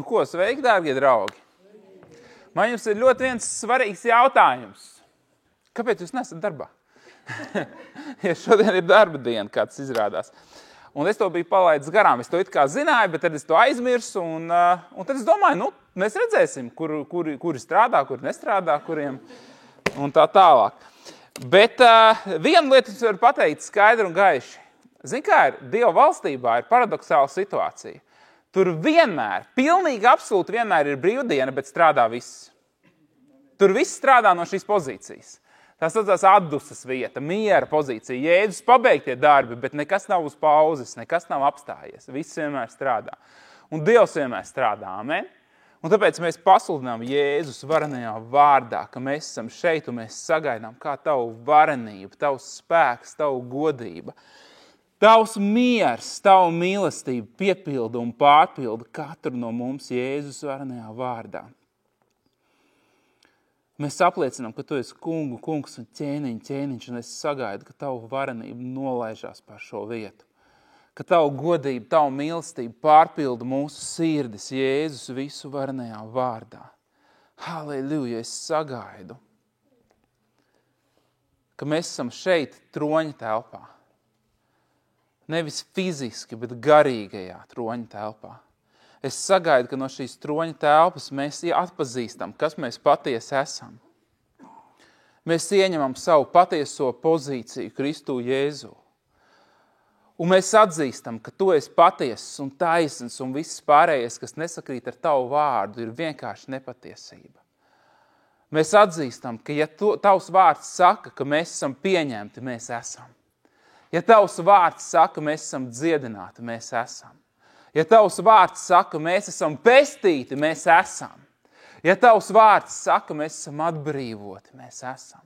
ko, sveiki, dārgie draugi! Man jums ir ļoti viens svarīgs jautājums. Kāpēc jūs nesat darbā? Ja šodien ir darba diena, kāds izrādās. Un es to biju palaidis garām. Es to it kā zināju, bet tad es to aizmirsu. Un tad es domāju, mēs redzēsim, kuri strādā, kuri nestrādā, kuriem un tā tālāk. Bet vienu lietu es varu pateikt skaidri un gaiši. Zini, kā ir? Dieva valstībā ir paradoxāla situācija. Tur vienmēr, pilnīgi absolūti vienmēr ir brīvdiena, bet strādā viss. Tur viss strādā no šīs pozīcijas. Tā saucās atdusas vieta, miera pozīcija. Jēzus pabeigtie darbi, bet nekas nav uz pauzes, nekas nav apstājies. Viss vienmēr strādā. Un Dievs vienmēr strādā, amen? Un tāpēc mēs pasludinām Jēzus varenajā vārdā, ka mēs esam šeit un mēs sagaidām, kā tavu varenību, tavs spēks, tavu godība, tavs miers, tavu mīlestību piepilda un pārpilda katru no mums Jēzus varenajā vārdā. Mēs apliecinām, ka tu esi kungs un ķēniņš, un es sagaidu, ka tavu varenību nolaižās pār šo vietu. Ka tavu godību, tavu mīlestību pārpilda mūsu sirdis Jēzus visu varenajā vārdā. Halleluja, es sagaidu, ka mēs esam šeit troņa telpā. Nevis fiziski, bet garīgajā troņa telpā. Es sagaidu, ka no šīs troņa telpas mēs atpazīstam, kas mēs patiesi esam. Mēs ieņemam savu patieso pozīciju Kristu Jēzu. Un mēs atzīstam, ka tu esi patiesas un taisns un viss pārējais, kas nesakrīt ar tavu vārdu, ir vienkārši nepatiesība. Mēs atzīstam, ka ja tavs vārds saka, ka mēs esam pieņemti, mēs esam. Ja tavs vārds saka, mēs esam dziedināti, mēs esam. Ja tavs vārds saka, mēs esam pestīti, mēs esam. Ja tavs vārds saka, mēs esam atbrīvoti, mēs esam.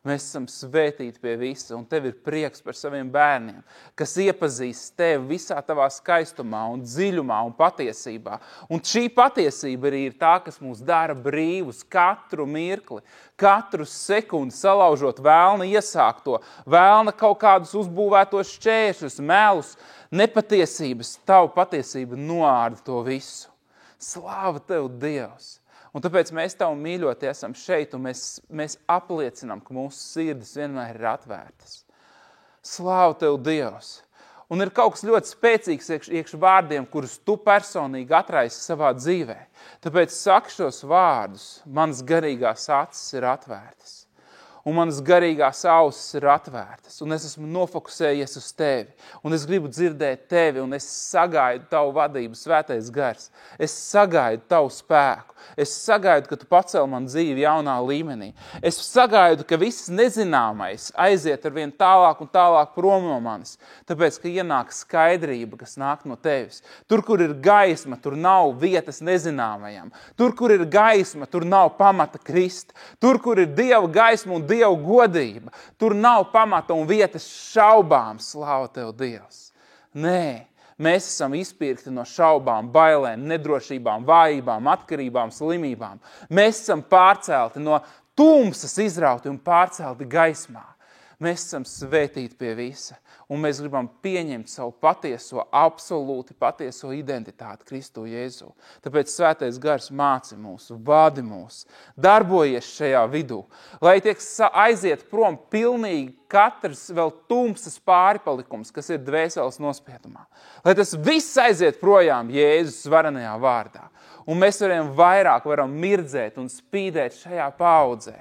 Mēs esam svētīti pie visa, un tev ir prieks par saviem bērniem, kas iepazīst tevi visā tavā skaistumā un dziļumā un patiesībā. Un šī patiesība arī ir tā, kas mūs dara brīvus katru mirkli, katru sekundi salaužot vēlna iesākto, vēlna kaut kādus uzbūvētos šķēršļus, melus, nepatiesības, tavu patiesība noārda to visu. Slāva tev, Dievs! Un tāpēc mēs tavu mīļoti esam šeit, un mēs apliecinām, ka mūsu sirdis vienmēr ir atvērtas. Slāva tev, Dievs! Un ir kaut kas ļoti spēcīgs iekš vārdiem, kurus tu personīgi atraisi savā dzīvē. Tāpēc saki šos vārdus, manas garīgās acis ir atvērtas. Un manas garīgās ausis ir atvērtas, un es esmu nofokusējies uz tevi, un es gribu dzirdēt tevi, un es sagaidu tavu vadību, svētais gars. Es sagaidu tavu spēku. Es sagaidu, ka tu pacel man dzīvi jaunā līmenī. Es sagaidu, ka viss nezināmais aiziet ar vien tālāk un tālāk prom no manis, tāpēc, ka ienāk skaidrība, kas nāk no tevis. Tur, kur ir gaisma, tur nav vietas nezināmajam. Tur, kur ir gaisma, tur nav pamata krist. Tur, kur ir Dieva gaisma un Dieva godība, tur nav pamata un vietas šaubām, slāva tev, Dievs. Nē, mēs esam izpirkti no šaubām, bailēm, nedrošībām, vājībām, atkarībām, slimībām. Mēs esam pārcelti no tumsas izrauti un pārcelti gaismā. Mēs esam svētīti pie visa, un mēs gribam pieņemt savu patieso, absolūti patieso identitāti Kristu Jēzu. Tāpēc svētais gars māci mūs, vadi mūs, darbojies šajā vidū, lai tiek aiziet prom pilnīgi katrs vēl tumsas pārpalikums, kas ir dvēseles nospiedumā. Lai tas viss aiziet projām Jēzus varenajā vārdā, un mēs varam mirdzēt un spīdēt šajā paudzē.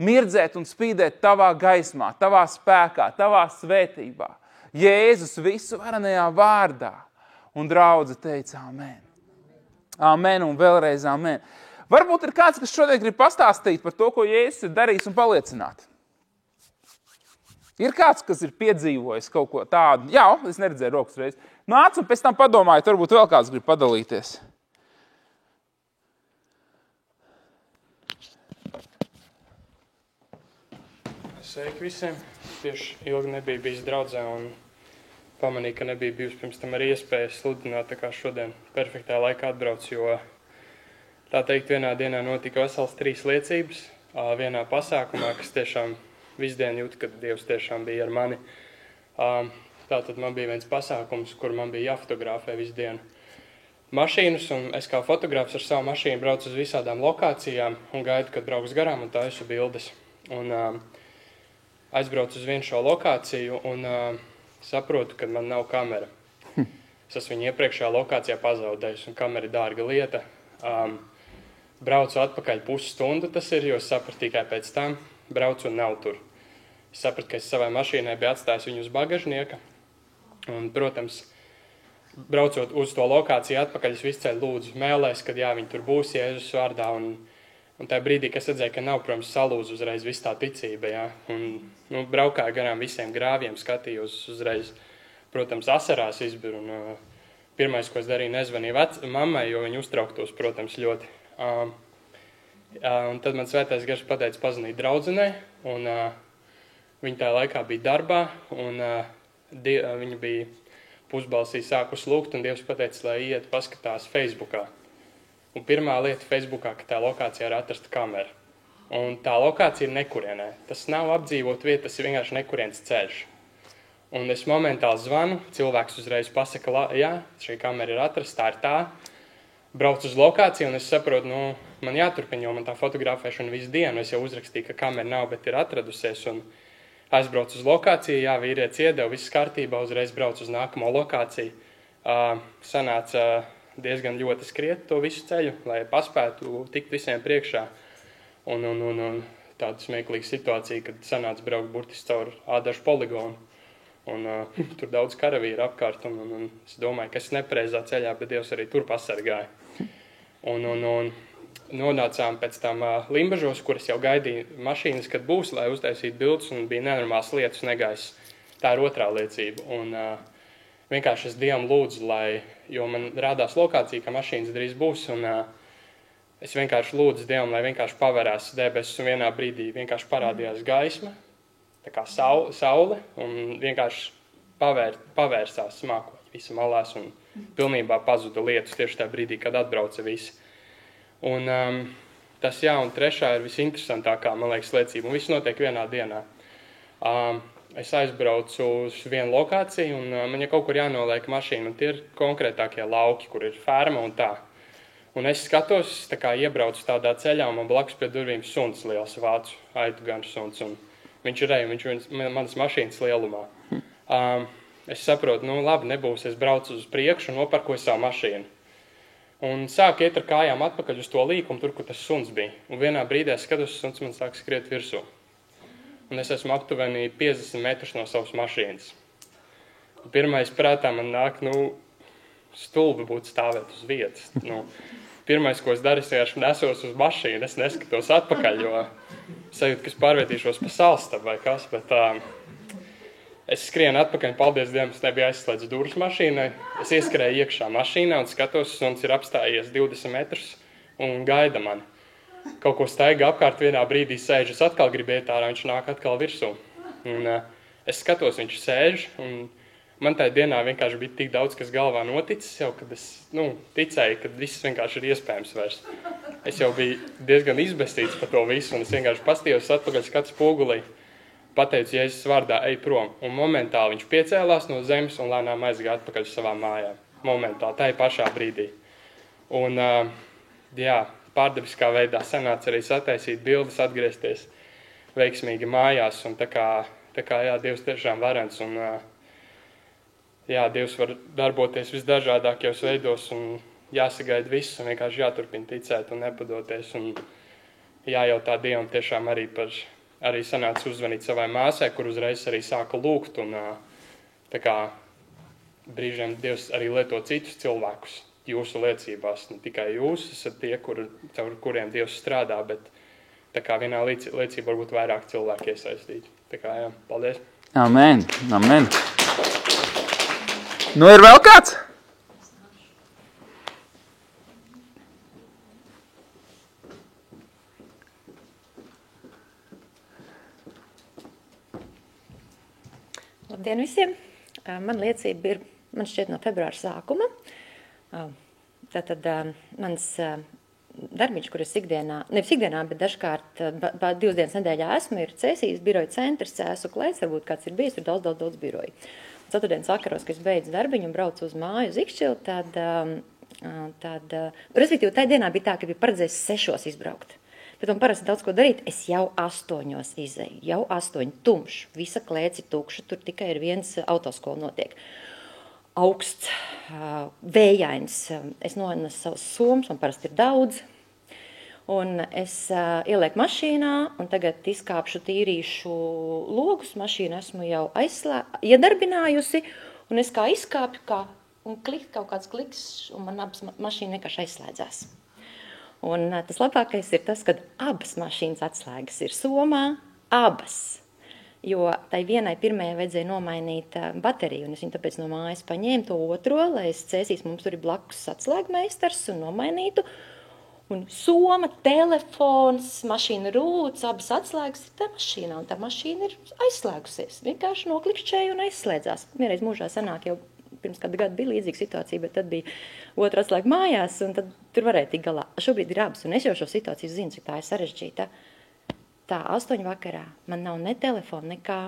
Mirdzēt un spīdēt tavā gaismā, tavā spēkā, tavā svētībā. Jēzus visu varenajā vārdā. Un draudze teica amen. Amen un vēlreiz amen. Varbūt ir kāds, kas šodien grib pastāstīt par to, ko Jēzus ir darījis un paliecināt. Ir kāds, kas ir piedzīvojis kaut ko tādu. Jā, es neredzēju rokas reiz. Nāc un pēc tam padomāju, varbūt vēl kāds grib padalīties. Sveiki visiem. Tieši ilgi nebija bijis draudzē un pamanīju, ka nebija bijusi pirms tam arī iespēja sludināt, tā kā šodien perfektā laikā atbrauc, jo tā teikt vienā dienā notika vesels 3 liecības, vienā pasākumā, kas tiešām visu dienu jūt, ka Dievs tiešām bija ar mani. Tātad man bija viens pasākums, kur man bija jāfotografē visu dienu. mašīnas, un es kā fotogrāfs ar savu mašīnu braucu uz visādām lokācijām un gaidu, kad brauks garām un taisu bildes. Un aizbraucu uz vienu šo lokāciju un saprotu, ka man nav kamera. Es esmu viņu iepriekšējā lokācijā pazaudējis, un kamera ir dārga lieta. Braucu atpakaļ pusstundu, tas ir, jo es sapratu tikai pēc tam, braucu un nav tur. Es sapratu, ka es savai mašīnai biju atstājis viņu uz bagažnieka, un, protams, braucot uz to lokāciju atpakaļ, es visu ceļu lūdzu mēlēs, kad jā, viņi tur būs Jēzus vārdā, un tajā brīdī, kad es redzēju, ka nav, protams, salūz uzreiz viss tā ticība, jā, un braukāju garām visiem grāviem, skatījos uzreiz, protams, asarās izbiru, un pirmais, ko es darīju, nezvanīju mammai, jo viņi uztrauktos, protams, ļoti. Un tad man svētais gars pateica pazvanīt draudzenei, un viņa tajā laikā bija darbā, un viņa bija pusbalsī sākus lūgt, un Dievs pateica, lai iet paskatās Facebookā. Un pirmā lieta Facebookā, ka tā lokācijā ir atrasta kamera. Un tā lokācija ir nekurienē. Tas nav apdzīvot vieta, tas ir vienkārši nekuriens ceļš. Un es momentāli zvanu, cilvēks uzreiz pasaka, jā, šī kamera ir atrasta, tā ir tā. Braucu uz lokāciju, un es saprotu, man jāturpina, jo man tā fotografēšana visu dienu. Es jau uzrakstīju, ka kamera nav, bet ir atradusies, un aizbraucu uz lokāciju, jā, vīrietis iedeva, viss kārtībā, uzreiz braucu uz nākamo lokāciju. Sanāca diezgan ļoti skriet to visu ceļu, lai paspētu tikt visiem priekšā. Un tāda smieklīga situācija, kad sanāca braukt burtiski caur ādašu poligonu. Un tur daudz karavīru apkārt, un es domāju, ka es nepareizā ceļā, bet Dievs arī tur pasargāja. Un nonācām pēc tam Limbažos, kuras jau gaidīja mašīnas, kad būs, lai uztaisītu bildes, un bija nenormāls lietus negaiss. Tā ir otrā liecība. Un vienkārši es Dievam lūdzu, jo man rādās lokācija, ka mašīnas drīz būs, un es vienkārši lūdzu Dievam, lai vienkārši pavērās debesis, un vienā brīdī vienkārši parādījās gaisma, tā kā saule, un vienkārši pavērsās smākoņi visi malās, un pilnībā pazuda lietus tieši tajā brīdī, kad atbrauca visi. Un tas, jā, un trešā ir visinteresantākā, man liekas, liecība, un viss notiek vienā dienā. Es aizbraucu uz vienu lokāciju, un man ja kaut kur jānoliek mašīna, un tie ir konkrētākie lauki, kur ir ferma un tā. Un es skatos, tā kā iebraucu tādā ceļā, un man blakus pie durvīm suns liels vācu, aitu gan suns, un viņš ir viņš manas mašīnas lielumā. Es saprotu, labi, nebūs, es braucu uz priekšu un noparkoju savu mašīnu. Un sāku iet ar kājām atpakaļ uz to līkumu, tur, kur tas suns bija. Un vienā brīdī es skatos, suns man sāk skriet virsū. Un es esmu aptuveni 50 metrus no savas mašīnas. Un pirmais prātā man nāk, stulbi būt stāvēt uz vietas. Pirmais, ko es daru, es vienkārši nesos uz mašīnu, es neskatos atpakaļ, jo sajūtu, ka es pārvietīšos pa salstabu vai kas, bet es skrienu atpakaļ, paldies Dievam, es nebiju aizslēdz durvis mašīnai. Es ieskrēju iekšā mašīnā un skatos, suns ir apstājies 20 metrus un gaida mani. Kaut ko staiga apkārt vienā brīdī sēž, es atkal gribu iet ārā, viņš nāk atkal virsū. Un es skatos, viņš sēž, un man tajā dienā vienkārši bija tik daudz, kas galvā noticis jau, kad es ticēju, ka viss vienkārši ir iespējams vairs. Es jau biju diezgan izbestīts par to visu, un es vienkārši pastījos atpakaļ skats spogulī, pateicu Jēzus vārdā, ej prom. Un momentāli viņš piecēlās no zemes un lēnām aizgāja atpakaļ savām mājām. Momentāli, tā ir pašā brīdī. Un, jā, pārdabiskā veidā sanāca arī sataisīt bildes, atgriezties veiksmīgi mājās, un tā kā jā, Dievs tiešām varens, un jā, Dievs var darboties visdažādākajos veidos, un jāsagaida viss, un vienkārši jāturpina ticēt un nepadoties, un jājautā Dievam tiešām arī sanāca uzvanīt savai māsai, kur uzreiz arī sāka lūgt, un tā kā brīžiem Dievs arī lieto citus cilvēkus jūsu liecībās. Ne tikai jūs esat tie, caur kuriem Dievs strādā, bet tā kā vienā liecībā varbūt vairāk cilvēki iesaistīti. Tā kā, jā, paldies. Amen, amen. Ir vēl kāds? Labdien visiem! Man liecība ir, man šķiet, no februāra sākuma. Tātad mans darbiņš, kur es nevis ikdienā, bet dažkārt 2 dienas nedēļā esmu, ir Cēsijas biroja centrs, Cēsu klēts, varbūt kāds ir bijis, ir daudz biroju. Ceturtdienas vakaros, kad es beidzu darbiņu un braucu uz māju uz Ikšķili, tad respektīvi, tajā dienā bija tā, ka bija paredzējis 6 izbraukt. Bet man parasti daudz ko darīt, es jau 8 izēju, jau 8 tumšs, visa klēci tukša, tur tikai ir viens autoskola notiek. Augsts, vējains, es nonesu savus somas, man parasti ir daudz, un es ielieku mašīnā, un tagad izkāpšu, tīrīšu logus, mašīnu esmu jau iedarbinājusi, un es kā izkāpju, un kaut kāds kliks, un man abas mašīna vienkārši aizslēdzās. Un tas labākais ir tas, kad abas mašīnas atslēgas ir somā, abas. Jo tai vienai pirmajai vajadzēja nomainīt bateriju, un es viņu tāpēc no mājas paņēmu to otro, lai es cēsīs, mums tur ir blakus atslēgmeistars un nomainītu. Un soma, telefons, mašīna rūts, abas atslēgas ir tā mašīnā, un tā mašīna ir aizslēgusies. Vienkārši noklikšķēja un aizslēdzās. Vienreiz mūžā sanāk jau pirms kādu gadu bija līdzīga situācija, bet tad bija otra atslēga mājās, un tad tur varēja tik galā. Šobrīd ir abas, un es jau šo situāciju zinu, cik tā ir sarežģīta. Tā 8 vakarā man nav ne telefona, nekā,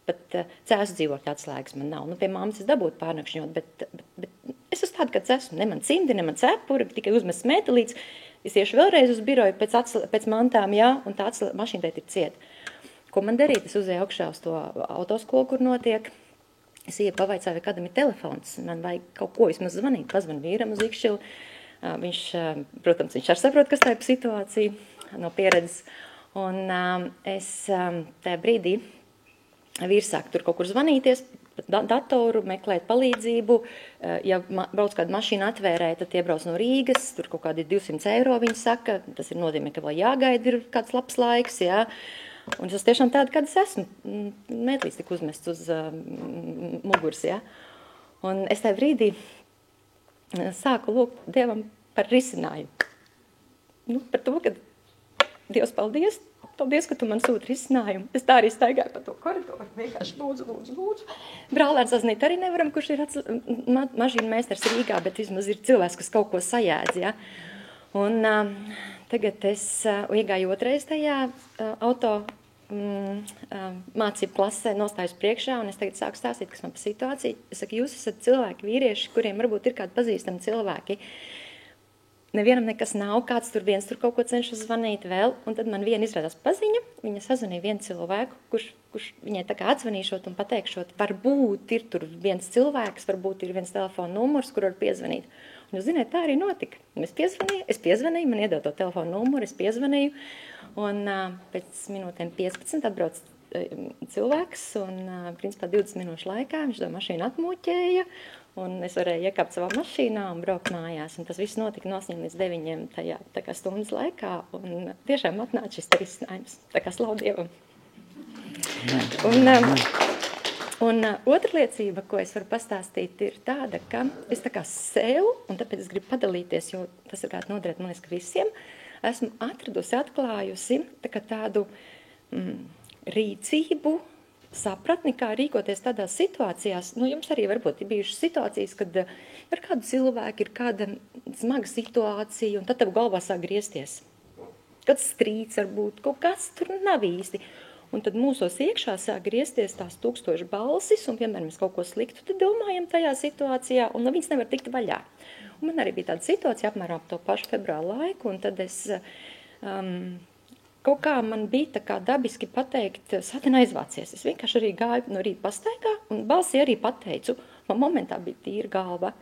bet cēsu dzīvokļa atslēgas man nav. Nu, pie mammas es dabūtu pārnakšņot, bet es esmu tāda, kad esmu. Ne man cimdi, ne man cepuri, tikai uzmest metālīts. Es iešu vēlreiz uz biroju pēc mantām, jā, un tā mašīna teit ir cieta. Ko man darīt? Es uzēju augšā uz to autoskolu, kur notiek. Es ieju pavaicāju, vai kādam ir telefons. Man vajag kaut ko vismaz zvanīt. Pazvan vīram uz ikšķilu. Viņš, protams, viņš arī saprot, kas tā ir situācija no pieredzes. Un es tajā brīdī vīrs sāk tur kaut kur zvanīties, datoru, meklēt palīdzību. Ja brauc kādu mašīnu atvērēja, tad iebrauc no Rīgas, tur kaut kādi 200 eiro, viņi saka. Tas ir nozīmē, ka vēl jāgaida ir kāds labs laiks, jā. Un es tiešām tāda, kad es esmu, metlīs tik uzmests uz muguras, ja. Un es tajā brīdī sāku lūgt Dievam par risinājumu. Nu, par to, ka Dievs, paldies, ka tu man sūti risinājumu. Es tā arī staigāju pa to koridoru, vienkārši lūdzu. Brālēns sazniet arī nevaram, kurš ir mašīna meistars Rīgā, bet vismaz ir cilvēks, kas kaut ko sajēdz, ja. Un tagad es iegāju otrais tajā auto mācību klasē, nostājos priekšā, un es tagad sāku stāstīt, kas man par situāciju. Es saku, jūs esat cilvēki, vīrieši, kuriem varbūt ir kādi pazīstami cilvēki. Nevienam nekas nav, kāds tur viens tur kaut ko cenšas zvanīt vēl, un tad man viena izrādās paziņa, viņa sazvanīja vienu cilvēku, kurš viņai tā kā atzvanīšot un pateikšot, varbūt ir tur viens cilvēks, varbūt ir viens telefona numurs, kur var piezvanīt. Un jūs zināt, tā arī notika. Es piezvanīju, man iedod to telefonu numuru, es piezvanīju, un pēc minūtēm 15 atbrauc cilvēks, un principā 20 minūšu laikā viņš to mašīnu atmūķēja, un es varēju iekāpt savā mašīnā un braukt mājās. Un tas viss notika no 8 līdz 9 tajā tā kā stundas laikā, un tiešām atnāca šis risinājums. Tā kā slavu Dievam. Un otra liecība, ko es varu pastāstīt, ir tāda, ka es tā kā sev, un tāpēc es gribu padalīties, jo tas ir kāds noderēt, man liekas, ka visiem, esmu atklājusi tādu rīcību, sapratni, kā rīkoties tādās situācijās. Nu, jums arī varbūt ir bijušas situācijas, kad ir kāda cilvēka, ir kāda smaga situācija, un tad tev galvā sāk griezties. Kāds strīds varbūt, kaut kas tur nav īsti. Un tad mūsos iekšā sāk griezties tās 1000 balsis, un piemēram mēs kaut ko sliktu, tad domājam tajā situācijā, un viņas nevar tikt vaļā. Un man arī bija tāda situācija apmēram to pašu februāru laiku, un tad es kaut kā man bija tā kā dabiski pateikt, saten aizvācies. Es vienkārši arī gāju no rīta pastaigā, un balsī arī pateicu, man momentā bija tīra galva.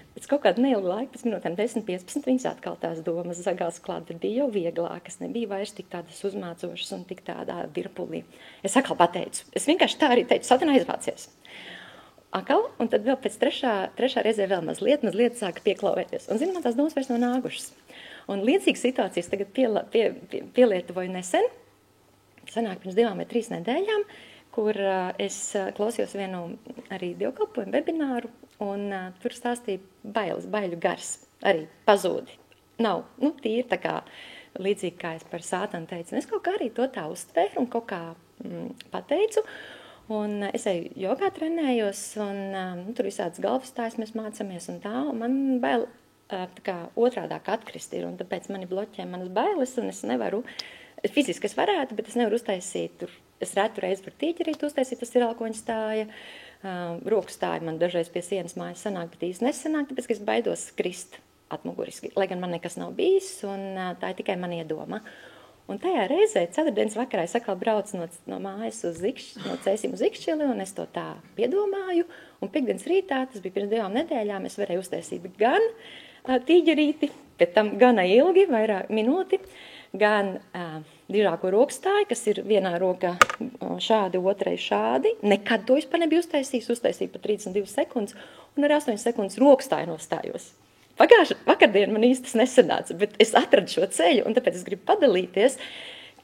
Pēc kaut kāda neilga laika, pēc minūtēm 10-15, viņas atkal tās domas zagās klāt, tad bija jau vieglākas, nebija vairs tik tādas uzmācošas un tik tādā virpulī. Es atkal pateicu, es vienkārši tā arī teicu, saten aizvācies. Akal, un tad vēl pēc trešā reizē vēl mazliet sāka pieklauvēties. Un zinu, man tās domas vairs nav nākušas. Un līdzīgas situācijas tagad pielietuvoju nesen, sanāk pirms 2 vai 3 nedēļām, kur es klausījos vienu arī dievkalpojumu webināru, un tur stāstīja baiļu gars, arī pazūdi. Nav, tīri tā kā līdzīgi, kā es par sātanu teicu. Un es kaut kā arī to tā uztvēru un kaut kā pateicu. Un es eju jogā trenējos, un tur visādas galvastājas mēs mācamies un tā. Un man bail tā kā otrādāk atkrist ir, un tāpēc mani bloķē manas bailes, un es nevaru, fiziski es varētu, bet es nevaru uztaisīt tur. Es retu reizi par tīķerīt uztaisīt, tas ir alkoņa stāja. Roku stāja man dažreiz pie sienas mājas sanāk, bet īsti nesanāk, tāpēc, ka es baidos krist. atmuguriski, lai gan man nekas nav bijis, un tā ir tikai man iedoma. Un tajā reizē, ceturtdienas vakarā, es atkal braucu no mājas no Cēsim uz Ikšķili, un es to tā piedomāju, un piekdienas rītā, tas bija pirms 2 nedēļām, es varēju uztaisīt gan tīģerīti, pēc tam gana ilgi, vairāk minūti, gan dižāko rokstāju, kas ir vienā rokā šādi, otrai šādi. Nekad to vispār nebiju uztaisīju pa 32 sekundes, un ar 8 sekundes rokstāju nostājos. Vakardien man īsti tas nesanāca, bet es atradu šo ceļu, un tāpēc es gribu padalīties,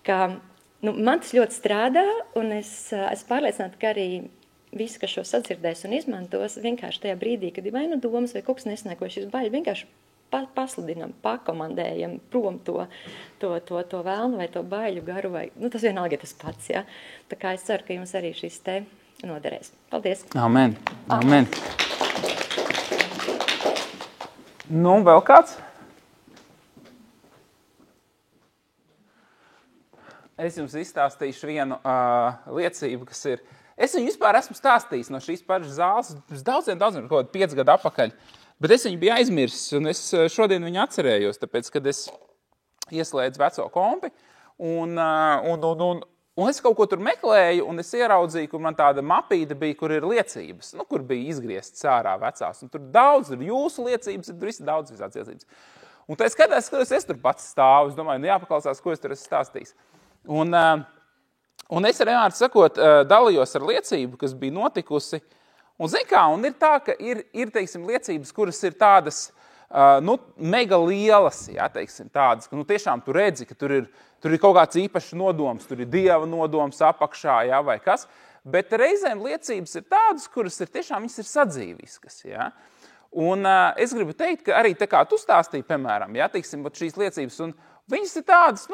ka man tas ļoti strādā, un es pārliecināta, ka arī visi, kas šo sadzirdēs un izmantos, vienkārši tajā brīdī, kad ir vai nu domas vai kaut kas nesnāk, vai šis baļi, vienkārši pasludinam, pakomandējam prom to vēlnu vai to baļu garu, vai, tas vienalga ir tas pats, ja? Tā kā es ceru, ka jums arī šis te noderēs. Paldies! Amen! Amen! Nu, vēl kāds? Es jums izstāstīšu vienu liecību, kas ir... Es viņu vispār esmu stāstījis no šīs pašas zāles daudziem, kaut kādā 5 gadu atpakaļ, bet es viņu biju aizmirsis, un es šodien viņu atcerējos, tāpēc, kad es ieslēdzu veco kompi, un es kaut ko tur meklēju, un es ieraudzīju, kur man tāda mapīte bija, kur ir liecības, kur bija izgrieztas ārā vecās, un tur daudz ir jūsu liecības, tur visi daudz visāds liecības. Un tā es skatās, es tur pats stāvu, es domāju, jāpaklausās, ko es tur esmu stāstījis. Un es arī sakot, dalījos ar liecību, kas bija notikusi, un zin kā, un ir tā, ka ir teiksim, liecības, kuras ir tādas, mega lielas, jā, teiksim, tādas, ka tiešām tu redzi, ka tur ir kaut kāds īpašs nodoms, tur ir Dieva nodoms apakšā, jā, vai kas, bet reizēm liecības ir tādas, kuras ir tiešām, viņas ir sadzīviskas, jā. Un es gribu teikt, ka arī tā kā tu stāstīji, piemēram, jā, teiksim, šīs liecības, un viņas ir tādas,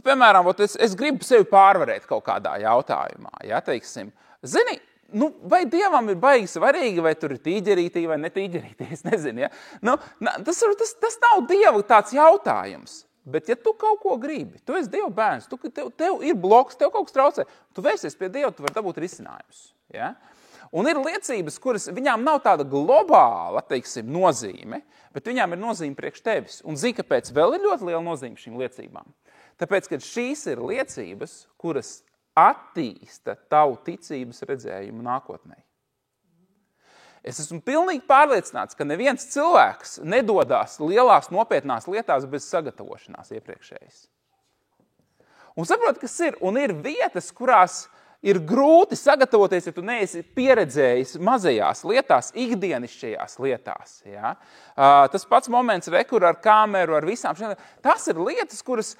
piemēram, es gribu sevi pārvarēt kaut kādā jautājumā, jā, teiksim, zini, vai Dievam ir baigi svarīgi, vai tur ir tīģerītī vai netīģerītī, es nezinu, ja? Tas nav Dieva tāds jautājums, bet ja tu kaut ko gribi, tu esi Dieva bērns, tev ir bloks, tev kaut kas traucē, tu vērsies pie Dieva, tu vari dabūt risinājumus, ja? Un ir liecības, kuras viņām nav tāda globāla, teiksim, nozīme, bet viņām ir nozīme priekš tevis. Un zini, kāpēc vēl ir ļoti liela nozīme šīm liecībām? Tāpēc, ka šīs ir liecības, kuras attīsta tavu ticības redzējumu nākotnē. Es esmu pilnīgi pārliecināts, ka neviens cilvēks nedodās lielās nopietnās lietās bez sagatavošanās iepriekšējas. Un saprot, kas ir? Un ir vietas, kurās ir grūti sagatavoties, ja tu neesi pieredzējis mazajās lietās, ikdienišķajās lietās. Ja? Tas pats moments rekur ar kameru, ar visām šiem. Tas ir lietas, kuras,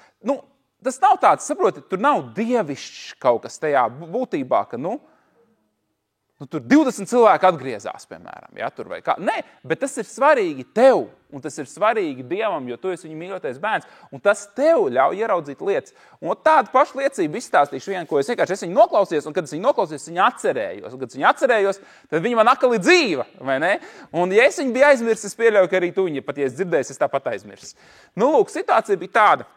tas nav tāds, saproti, tur nav dievišķs kaut kas tajā būtībā, ka, tur 20 cilvēki atgriezās, piemēram, ja, tur vai kā. Nē, bet tas ir svarīgi tev, un tas ir svarīgi Dievam, jo tu esi viņa mīļotais bērns, un tas tev ļauj ieraudzīt lietas. Un tādu pašu liecību izstāstīšu vienu, ko es viņu noklausījos, un kad es viņu noklausījos, viņu atcerējos. Un kad es viņu atcerējos, tad viņa man atkal ir dzīva, vai ne? Un ja es viņu biju aizmirsis, es pieļauju, ka arī tu viņu, pat ja es dzirdēju, es tāpat aizmirsis. Lūk, situācija bija tāda.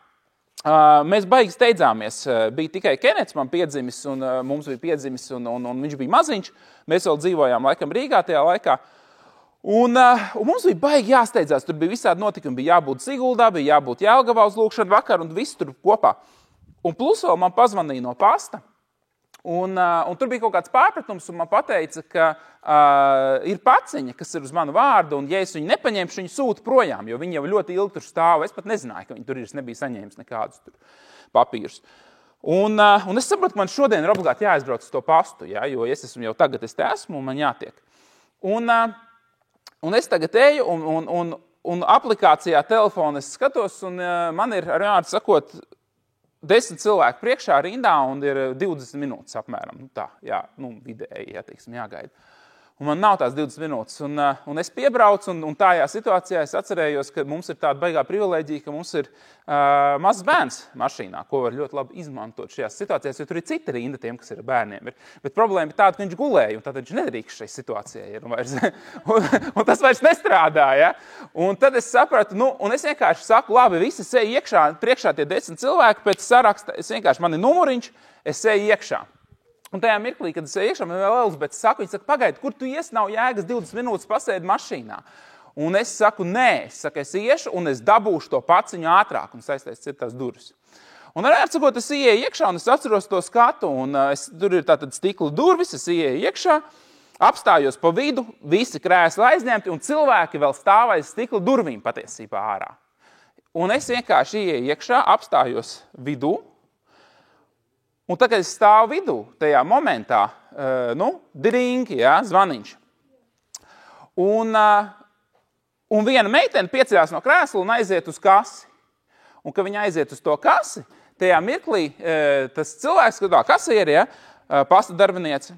Mēs baigi steidzāmies. Bija tikai Kenets man piedzimis, un mums bija piedzimis, un viņš bija maziņš. Mēs vēl dzīvojām laikam Rīgā tajā laikā. Un mums bija baigi jāsteidzās. Tur bija visādi notikumi. Bija jābūt Siguldā, bija jābūt Jelgavā uz lūkšanu vakar, un viss tur kopā. Un plus vēl man pazvanīja no pasta. Un tur bija kaut kāds pārpratums, un man pateica, ka ir paciņa, kas ir uz manu vārdu, un ja es viņu nepaņemšu, viņu sūta projām, jo viņi jau ļoti ilgi tur stāv. Es pat nezināju, ka viņi tur ir, es nebiju saņēmis nekādus tur papīrus. Un es saprotu, ka man šodien ir obligāti jāizbrauc uz to pastu, ja, jo es esmu jau tagad, es te esmu, un man jātiek. Un es tagad eju, un aplikācijā telefonu es skatos, un man ir, ar vārdu sakot, 10 cilvēku priekšā rindā, un ir 20 minūtes apmēram. Tā, jā, vidēji, ja, teiksim, jāgaida. Un man nav tās 20 minūtes. Un es piebraucu, un tajā situācijā es atcerējos, ka mums ir tāda baigā privileģija, ka mums ir mazs bērns mašīnā, ko var ļoti labi izmantot šajās situācijās, jo tur ir cita rinda tiem, kas ir bērniem. Bet problēma ir tāda, ka viņš gulēja, un tātad viņš nedrīkst šai situācijai. Un tas vairs nestrādā. Ja? Un tad es sapratu, un es vienkārši saku, labi, visi sēj iekšā, priekšā tie 10 cilvēki, pēc saraksta, es vienkārši, man ir numuriņš, es sēju iekšā. Un tajā mirklī, kad es eju iekšā, man vēl Elizabete saka, viņa saka, pagaidi, kur tu ies, nav jēgas 20 minūtes pasēdi mašīnā. un es saku, nē, es iešu, un es dabūšu to paciņu ātrāk, un saistais ir tās durvis. Un ar sakot, es ieeju iekšā, un es atceros to skatu, un tur ir tātad stikla durvis, es ieeju iekšā, apstājos pa vidu, visi krēsli aizņemti, un cilvēki vēl stāv aiz stikla durvīm patiesībā ārā. Un es vienkārši ieeju iekšā, apstājos vidū, un tagad es stāvu vidū, tajā momentā, drinki, zvaniņš. Un viena meitene pieceļās no krēsla un aiziet uz kasi. Un, kad viņa aiziet uz to kasi, tajā mirklī tas cilvēks, kad kasieri, pasta darbiniece,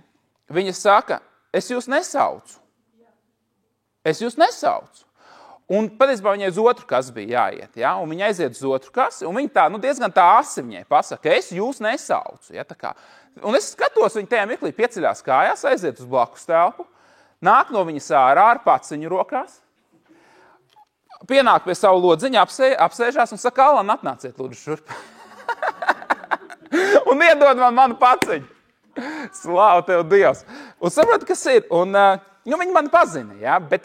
viņa saka, es jūs nesaucu. Un patiesībā viņai uz otru kasi bija jāiet, un viņa aiziet uz otru kasi, un viņa diezgan tā asi viņai pasaka, es jūs nesaucu. Tā kā. Un es skatos, viņa tajā mirklī pieceļās kājās, aiziet uz blakus telpu, nāk no viņas ārā ar paciņu rokās, pienāk pie savu lodziņu, apsēžās un saka, Alan, atnāciet lūdzu šurp. Un iedod man manu paciņu. Slāvu tev Dievs. Un saprot, kas ir. Un, viņi mani pazina, bet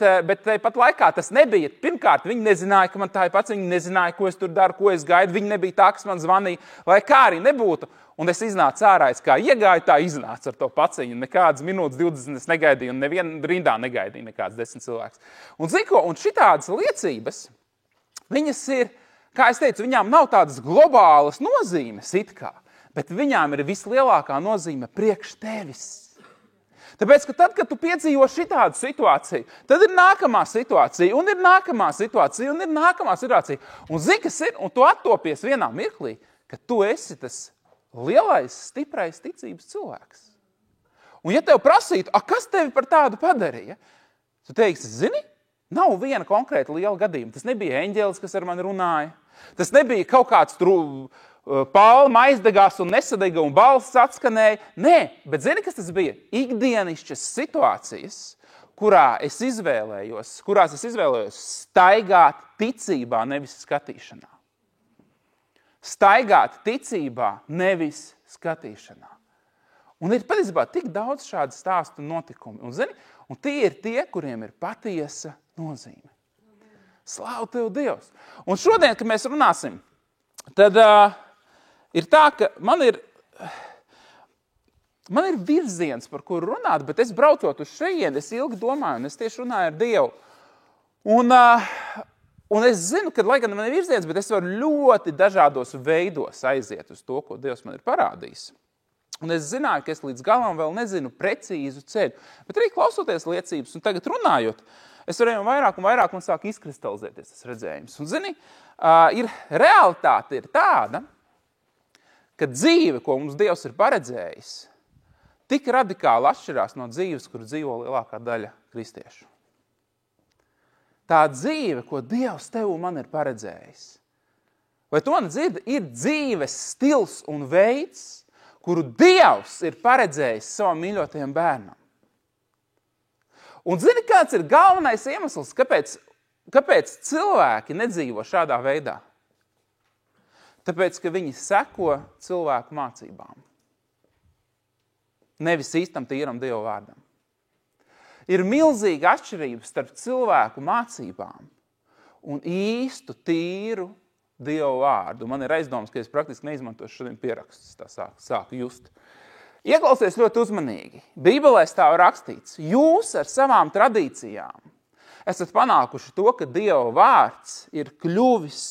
pat laikā tas nebija. Pirmkārt, viņi nezināja, ka man tā ir paciņa, viņi nezināja, ko es tur daru, ko es gaidu. Viņi nebija tā, kas man zvanīja, lai kā arī nebūtu. Un es iznācu ārā, es kā iegāju, tā iznācu ar to paciņu. Nekādas minūtes 20 es negaidīju, un nevienu rindā negaidīju nekāds 10 cilvēks. Un ziko, un šitādas liecības, viņas ir, kā es teicu, viņām nav tādas globālas nozīmes it kā, bet viņām ir vislielākā nozīme priekš tevis. Tāpēc, ka tad, kad tu piedzīvo šitādu situāciju, tad ir nākamā situācija, un ir nākamā situācija, un ir nākamā situācija. Un zini, kas ir, un tu attopies vienā mirklī, ka tu esi tas lielais, stiprais ticības cilvēks. Un ja tev prasītu, kas tevi par tādu padarīja, tu teiksi, zini, nav viena konkrēta liela gadījuma. Tas nebija eņģelis, kas ar mani runāja. Tas nebija kaut kāds palma aizdegās un nesadega un balss atskanēja. Nē, bet zini, kas tas bija? Ikdienišķas situācijas, kurās es izvēlējos staigāt ticībā, nevis skatīšanā. Staigāt ticībā, nevis skatīšanā. Un ir patiesībā tik daudz šādu stāstu un notikumu. Un, zini, un tie ir tie, kuriem ir patiesa nozīme. Slāvu tev Dievs! Un šodien, kad mēs runāsim, tad ir tā, ka man ir virziens, par kuru runāt, bet es braucot uz šejienu, es ilgi domāju, un es tieši runāju ar Dievu. Un es zinu, ka, lai gan man ir virziens, bet es varu ļoti dažādos veidos aiziet uz to, ko Dievs man ir parādījis. Un es zināju, ka es līdz galam vēl nezinu precīzu ceļu, bet arī klausoties liecības un tagad runājot, es varēju vairāk un vairāk un sāk izkristalizēties tas redzējums. Un, zini, realitāte ir tāda, ka dzīve, ko mums Dievs ir paredzējis, tik radikāli atšķirās no dzīves, kuru dzīvo lielākā daļa kristiešu. Tā dzīve, ko Dievs tev un man ir paredzējis, vai to nedzirdi, ir dzīves stils un veids, kuru Dievs ir paredzējis savam mīļotajam bērnam. Un zini, kāds ir galvenais iemesls, kāpēc cilvēki nedzīvo šādā veidā? Tāpēc, ka viņi seko cilvēku mācībām. Nevis īstam tīram Dieva vārdam. Ir milzīga atšķirība starp cilvēku mācībām un īstu tīru Dieva vārdu. Man ir aizdomas, ka es praktiski neizmantošu šodien pierakstus, tā sāku just. Ieklausies ļoti uzmanīgi. Bībelē stāv rakstīts, jūs ar savām tradīcijām esat panākuši to, ka Dieva vārds ir kļuvis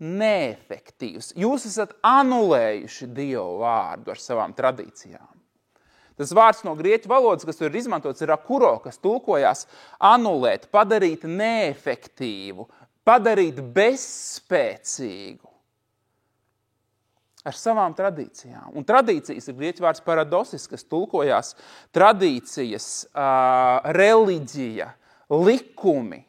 neefektīvs. Jūs esat anulējuši Dieva vārdu ar savām tradīcijām. Tas vārds no grieķu valodas, kas tur ir izmantots, ir akuro, kas tulkojās anulēt, padarīt neefektīvu, padarīt bezspēcīgu. Ar savām tradīcijām. Un tradīcijas ir grieķu vārds paradosis, kas tulkojās tradīcijas, reliģija, likumi.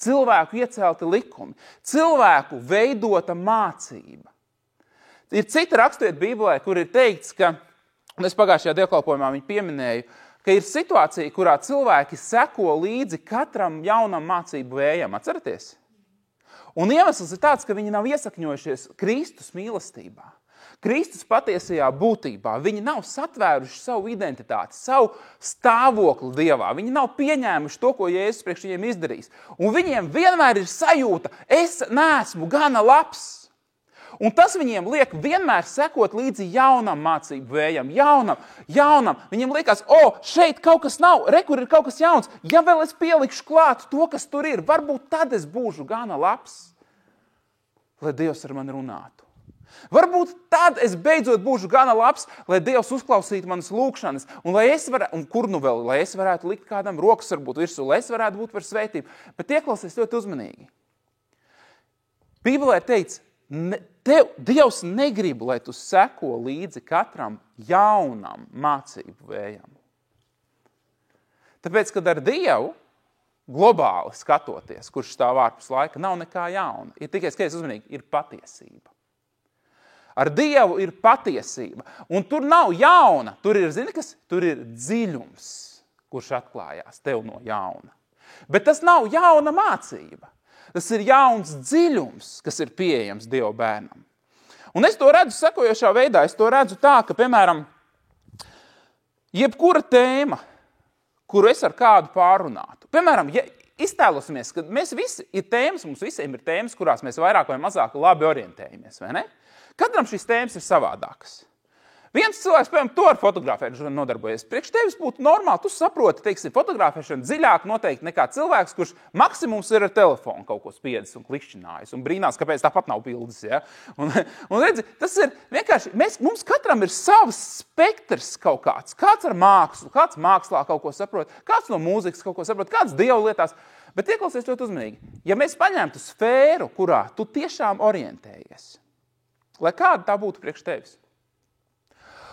Cilvēku iecelti likumi. Cilvēku veidota mācība. Ir cita raksturieta Bībelē, kur ir teikts, ka, un es pagājušajā dievkalpojumā viņu pieminēju, ka ir situācija, kurā cilvēki seko līdzi katram jaunam mācību vējam. Atceraties? Un iemesls ir tāds, ka viņi nav iesakņojušies Kristus mīlestībā. Kristus patiesajā būtībā, viņi nav satvēruši savu identitāti, savu stāvokli Dievā. Viņi nav pieņēmuši to, ko Jēzus priekš viņiem izdarīs. Un viņiem vienmēr ir sajūta, es neesmu gana labs. Un tas viņiem liek vienmēr sekot līdzi jaunam mācību vējam, jaunam. Viņiem liekas, šeit kaut kas nav, kur ir kaut kas jauns. Ja vēl es pielikšu klāt to, kas tur ir, varbūt tad es būšu gana labs, lai Dievs ar mani runātu. Varbūt tad es beidzot būšu gana labs, lai Dievs uzklausītu manas lūkšanas, un lai es varētu likt kādam rokas varbūt virsū, lai es varētu būt par svētību. Bet ieklausies ļoti uzmanīgi. Bībelē teica, Dievs negrib, lai tu seko līdzi katram jaunam mācību vējam. Tāpēc, kad ar Dievu, globāli skatoties, kurš stāv ārpus laika, nav nekā jauna. Ir tikai skaidrs uzmanīgi, ir patiesība. Ar Dievu ir patiesība. Un tur nav jauna. Tur ir, tur ir dziļums, kurš atklājās tev no jauna. Bet tas nav jauna mācība. Tas ir jauns dziļums, kas ir pieejams Dieva bērnam. Un es to redzu sekojošā veidā. Es to redzu tā, ka, piemēram, jebkura tēma, kuru es ar kādu pārunātu. Piemēram, ja iztēlosimies, ka mēs visi ir tēmas, mums visiem ir tēmas, kurās mēs vairāk vai mazāk labi orientējamies, vai ne? Katram šīs tēmas ir savādākas. Viens cilvēks, piemēram, to ar fotografēšanu nodarbojas. Priekš tevis būtu normāli, tu saproti, teiksim, fotografēšanu dziļāk noteikti nekā cilvēks, kurš maksimums ir ar telefonu kaut ko spiedis un klikšķinājis un brīnās, kāpēc tāpat nav bildes. Ja? Un redzi, tas ir vienkārši, mums katram ir savs spektrs kaut kāds. Kāds ar mākslu, kāds mākslā kaut ko saprot, kāds no mūzikas kaut ko saprot, kāds Dievu lietās. Bet ieklausies ļoti uzmanīgi. Ja mēs paņemtu sfēru, kurā tu tiešām orientējies, lai kāda tā būtu priekš tevis.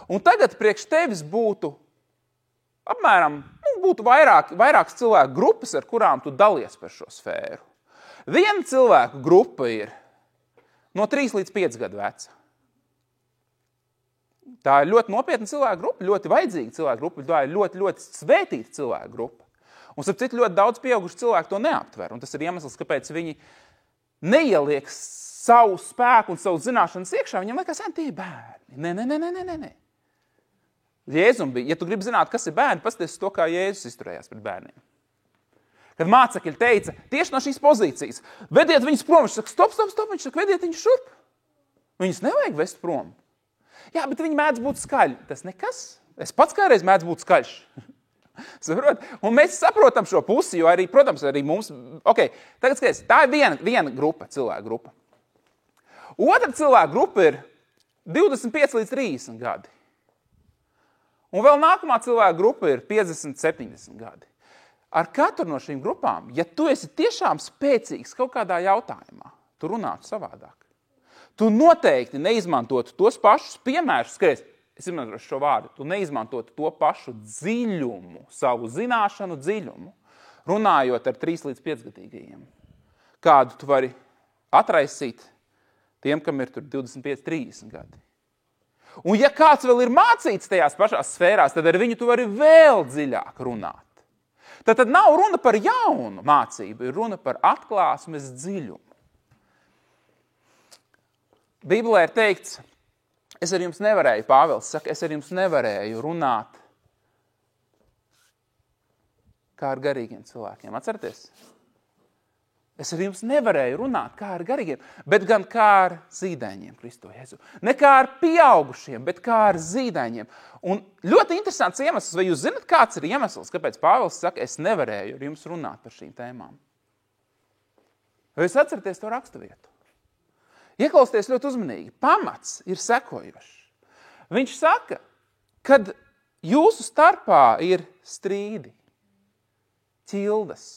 Un tagad priekš tevis būtu apmēram vairākas cilvēku grupas, ar kurām tu dalies par šo sfēru. Viena cilvēku grupa ir no 3 līdz 5 gadu veca. Tā ir ļoti nopietna cilvēku grupa, ļoti vajadzīga cilvēku grupa, tā ir ļoti, ļoti svētīta cilvēku grupa. Un starp citu ļoti daudz pieauguši cilvēku to neaptver. Un tas ir iemesls, kāpēc viņi neieliek savu spēku un savu zināšanas iekšā. Viņam liekas, tie ir bērni. Nē. Jēzum bija, ja tu gribi zināt, kas ir bērni, pasties to, kā Jēzus izturējās pret bērniem. Kad mācekļi teica, tieši no šīs pozīcijas, vediet viņus prom, viņš saka, stop, viņš saka, vediet viņus šurp. Viņus nevajag vest prom. Jā, bet viņi mēdz būt skaļi. Tas nekas. Es pats kādreiz mēdz būt skaļš. Saprot? Un mēs saprotam šo pusi, jo arī, protams, arī mums, tagad skaties, tā ir viena grupa, cilvēku grupa. Otra cilvēku grupa ir 25 līdz 30 gadi. Un vēl nākamā cilvēka grupa ir 50, 70 gadi. Ar katru no šīm grupām, ja tu esi tiešām spēcīgs kaut kādā jautājumā, tu runātu savādāk. Tu noteikti neizmantotu tos pašus piemērus, skaties, es izmantošu šo vārdu, tu neizmantotu to pašu dziļumu, savu zināšanu dziļumu, runājot ar 3 līdz 5 gadīgajiem. Kādu tu vari atraisīt tiem, kam ir tur 25, 30 gadi. Un ja kāds vēl ir mācīts tajās pašās sfērās, tad ar viņu tu vari vēl dziļāk runāt. Tad nav runa par jaunu mācību, ir runa par atklāsmes dziļumu. Bībelē ir teikts, es ar jums nevarēju, Pāvils saka, es ar jums nevarēju runāt kā ar garīgiem cilvēkiem. Atceraties? Es ar jums nevarēju runāt kā ar garīgiem, bet gan kā ar zīdaiņiem, Kristo Jēzu. Ne kā ar pieaugušiem, bet kā ar zīdaiņiem. Un ļoti interesants iemesls, vai jūs zināt, kāds ir iemesls, kāpēc Pāvils saka, es nevarēju ar jums runāt par šīm tēmām? Vai jūs atceraties to raksturvietu? Ieklausieties ļoti uzmanīgi. Pamats ir sekojošs. Viņš saka, kad jūsu starpā ir strīdi, ķildas,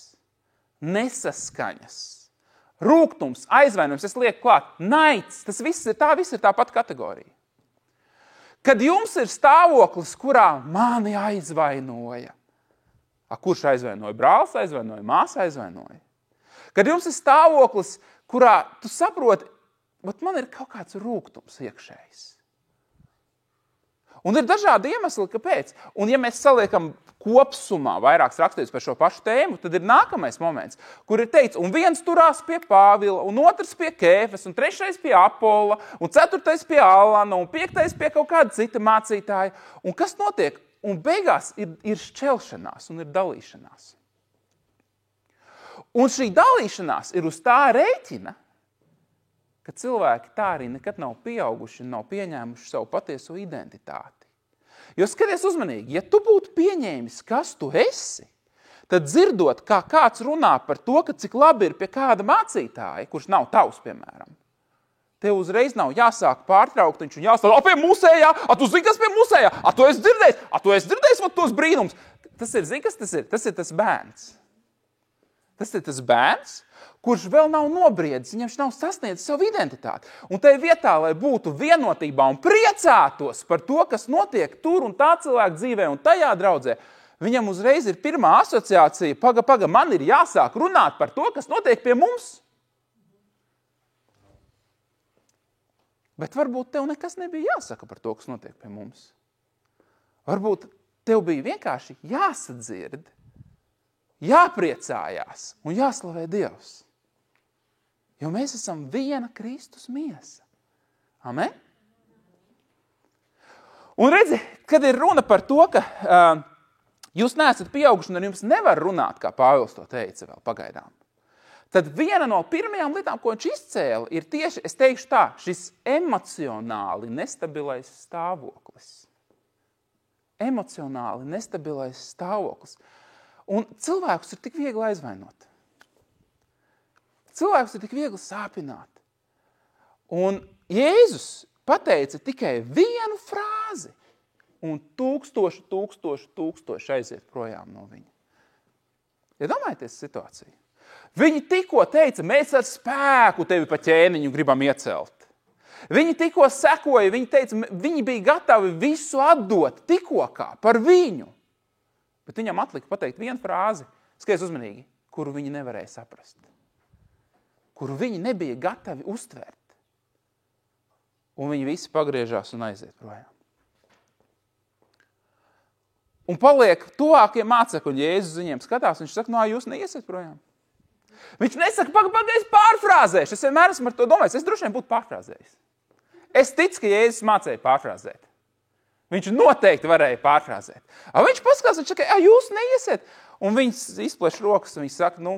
nesaskaņas, rūgtums, aizvainojums, es lieku klāt, naids, tas viss ir tā pati kategorija. Kad jums ir stāvoklis, kurā mani aizvainoja, kurš aizvainoja? Brālis aizvainoja, māsa aizvainoja. Kad jums ir stāvoklis, kurā tu saproti, man ir kaut kāds rūgtums iekšējs. Un ir dažādi iemesli, kāpēc. Un ja mēs saliekam kopsumā vairākas rakstījumus par šo pašu tēmu, tad ir nākamais moments, kur ir teikts, un viens turās pie Pāvila, un otrs pie Kēfas, un trešais pie Apolla, un ceturtais pie Alana, un piektais pie kaut kāda cita mācītāja. Un kas notiek? Un beigās ir šķelšanās un ir dalīšanās. Un šī dalīšanās ir uz tā rēķina, ka cilvēki tā arī nekad nav pieauguši un nav pieņēmuši savu patieso identitāti. Jo skaties uzmanīgi, ja tu būtu pieņēmis, kas tu esi, tad dzirdot, kā kāds runā par to, ka cik labi ir pie kāda mācītāja, kurš nav tavs, piemēram, tev uzreiz nav jāsāk pārtraukt, viņš un jāsāk, pie musējā, tu zini, kas pie musējā, tu esi dzirdējis, tos brīnums. Tas ir, zini, kas tas ir? Tas ir tas bērns. Tas ir tas bērns, kurš vēl nav nobriedis, viņam nav sasniedzis savu identitāti. Un tai vietā, lai būtu vienotībā un priecātos par to, kas notiek tur un tā cilvēka dzīvē un tajā draudzē, viņam uzreiz ir pirmā asociācija, paga, man ir jāsāk runāt par to, kas notiek pie mums. Bet varbūt tev nekas nebija jāsaka par to, kas notiek pie mums. Varbūt tev bija vienkārši jāsadzird, jāpriecājās un jāslavē Dievs. Jo mēs esam viena Kristus miesa. Amen? Un redzi, kad ir runa par to, ka jūs neesat pieauguši un ar jums nevar runāt, kā Pāvils to teica vēl pagaidām, tad viena no pirmajām lietām, ko viņš izcēla, ir tieši, es teikšu tā, šis emocionāli nestabilais stāvoklis. Emocionāli nestabilais stāvoklis. Un cilvēkus ir tik viegli aizvainot. Cilvēkus ir tik viegli sāpināt. Un Jēzus pateica tikai vienu frāzi, un tūkstoši aiziet projām no viņa. Iedomājieties situāciju. Viņi tikko teica, mēs ar spēku tevi pa ķēniņu gribam iecelt. Viņi tikko sekoja, viņi teica, viņi bija gatavi visu atdot tikko kā par viņu. Bet viņam atlika pateikt vienu frāzi, skaties uzmanīgi, kuru viņi nevarēja saprast. Kuru viņi nebija gatavi uztvert. Un viņi visi pagriežās un aiziet projām. Un paliek tuvākie mācekļi, un Jēzus viņiem skatās, viņš saka, jūs neiesiet projām. Viņš nesaka, pagaid, pārfrāzēšu. Es vienmēr esmu ar to domājis, es droši vien būtu pārfrāzējis. Es ticu, ka Jēzus mācēja pārfrāzēt. Viņš noteikti varēja pārfrāzēt. Viņš paskatās, viņš saka, jūs neiesiet. Un viņš izpleš rokas, un viņš saka,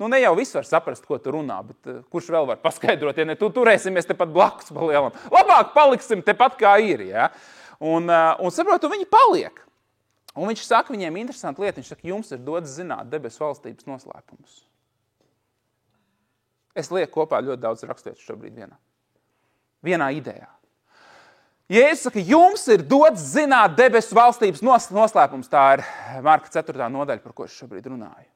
ne jau viss var saprast, ko tu runā, bet kurš vēl var paskaidrot, ja ne tu turēsimies tepat blakus pa lielam. Labāk paliksim tepat kā ir, ja? Un saprotu, viņi paliek. Un viņš saka viņiem interesantu lietu, viņš saka, jums ir dots zināt debesu valstības noslēpumus. Es lieku kopā ļoti daudz rakstietu šobrīd vienā idejā. Jēzus saka, jums ir dots zināt debesu valstības noslēpums. Tā ir Marka 4. nodaļa, par ko es šobrīd runāju.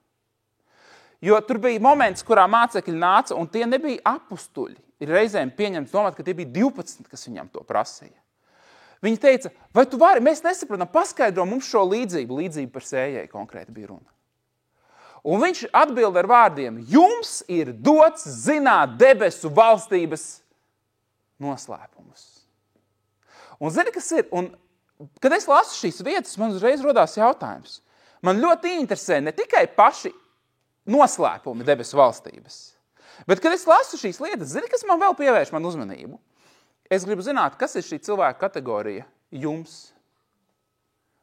Jo tur bija moments, kurā mācekļi nāca, un tie nebija apustuļi. Ir reizēm pieņemts domāt, ka tie bija 12, kas viņam to prasīja. Viņi teica, vai tu vari, mēs nesapratam, paskaidro mums šo līdzību par sējai konkrēti bija runa. Un viņš atbild ar vārdiem, jums ir dots zināt debesu valstības noslēpumus. Un zini, kas ir? Un, kad es lasu šīs vietas, man uzreiz rodās jautājums. Man ļoti interesē ne tikai paši noslēpumi debesu valstības, bet, kad es lasu šīs lietas, zini, kas man vēl pievērš man uzmanību? Es gribu zināt, kas ir šī cilvēka kategorija jums.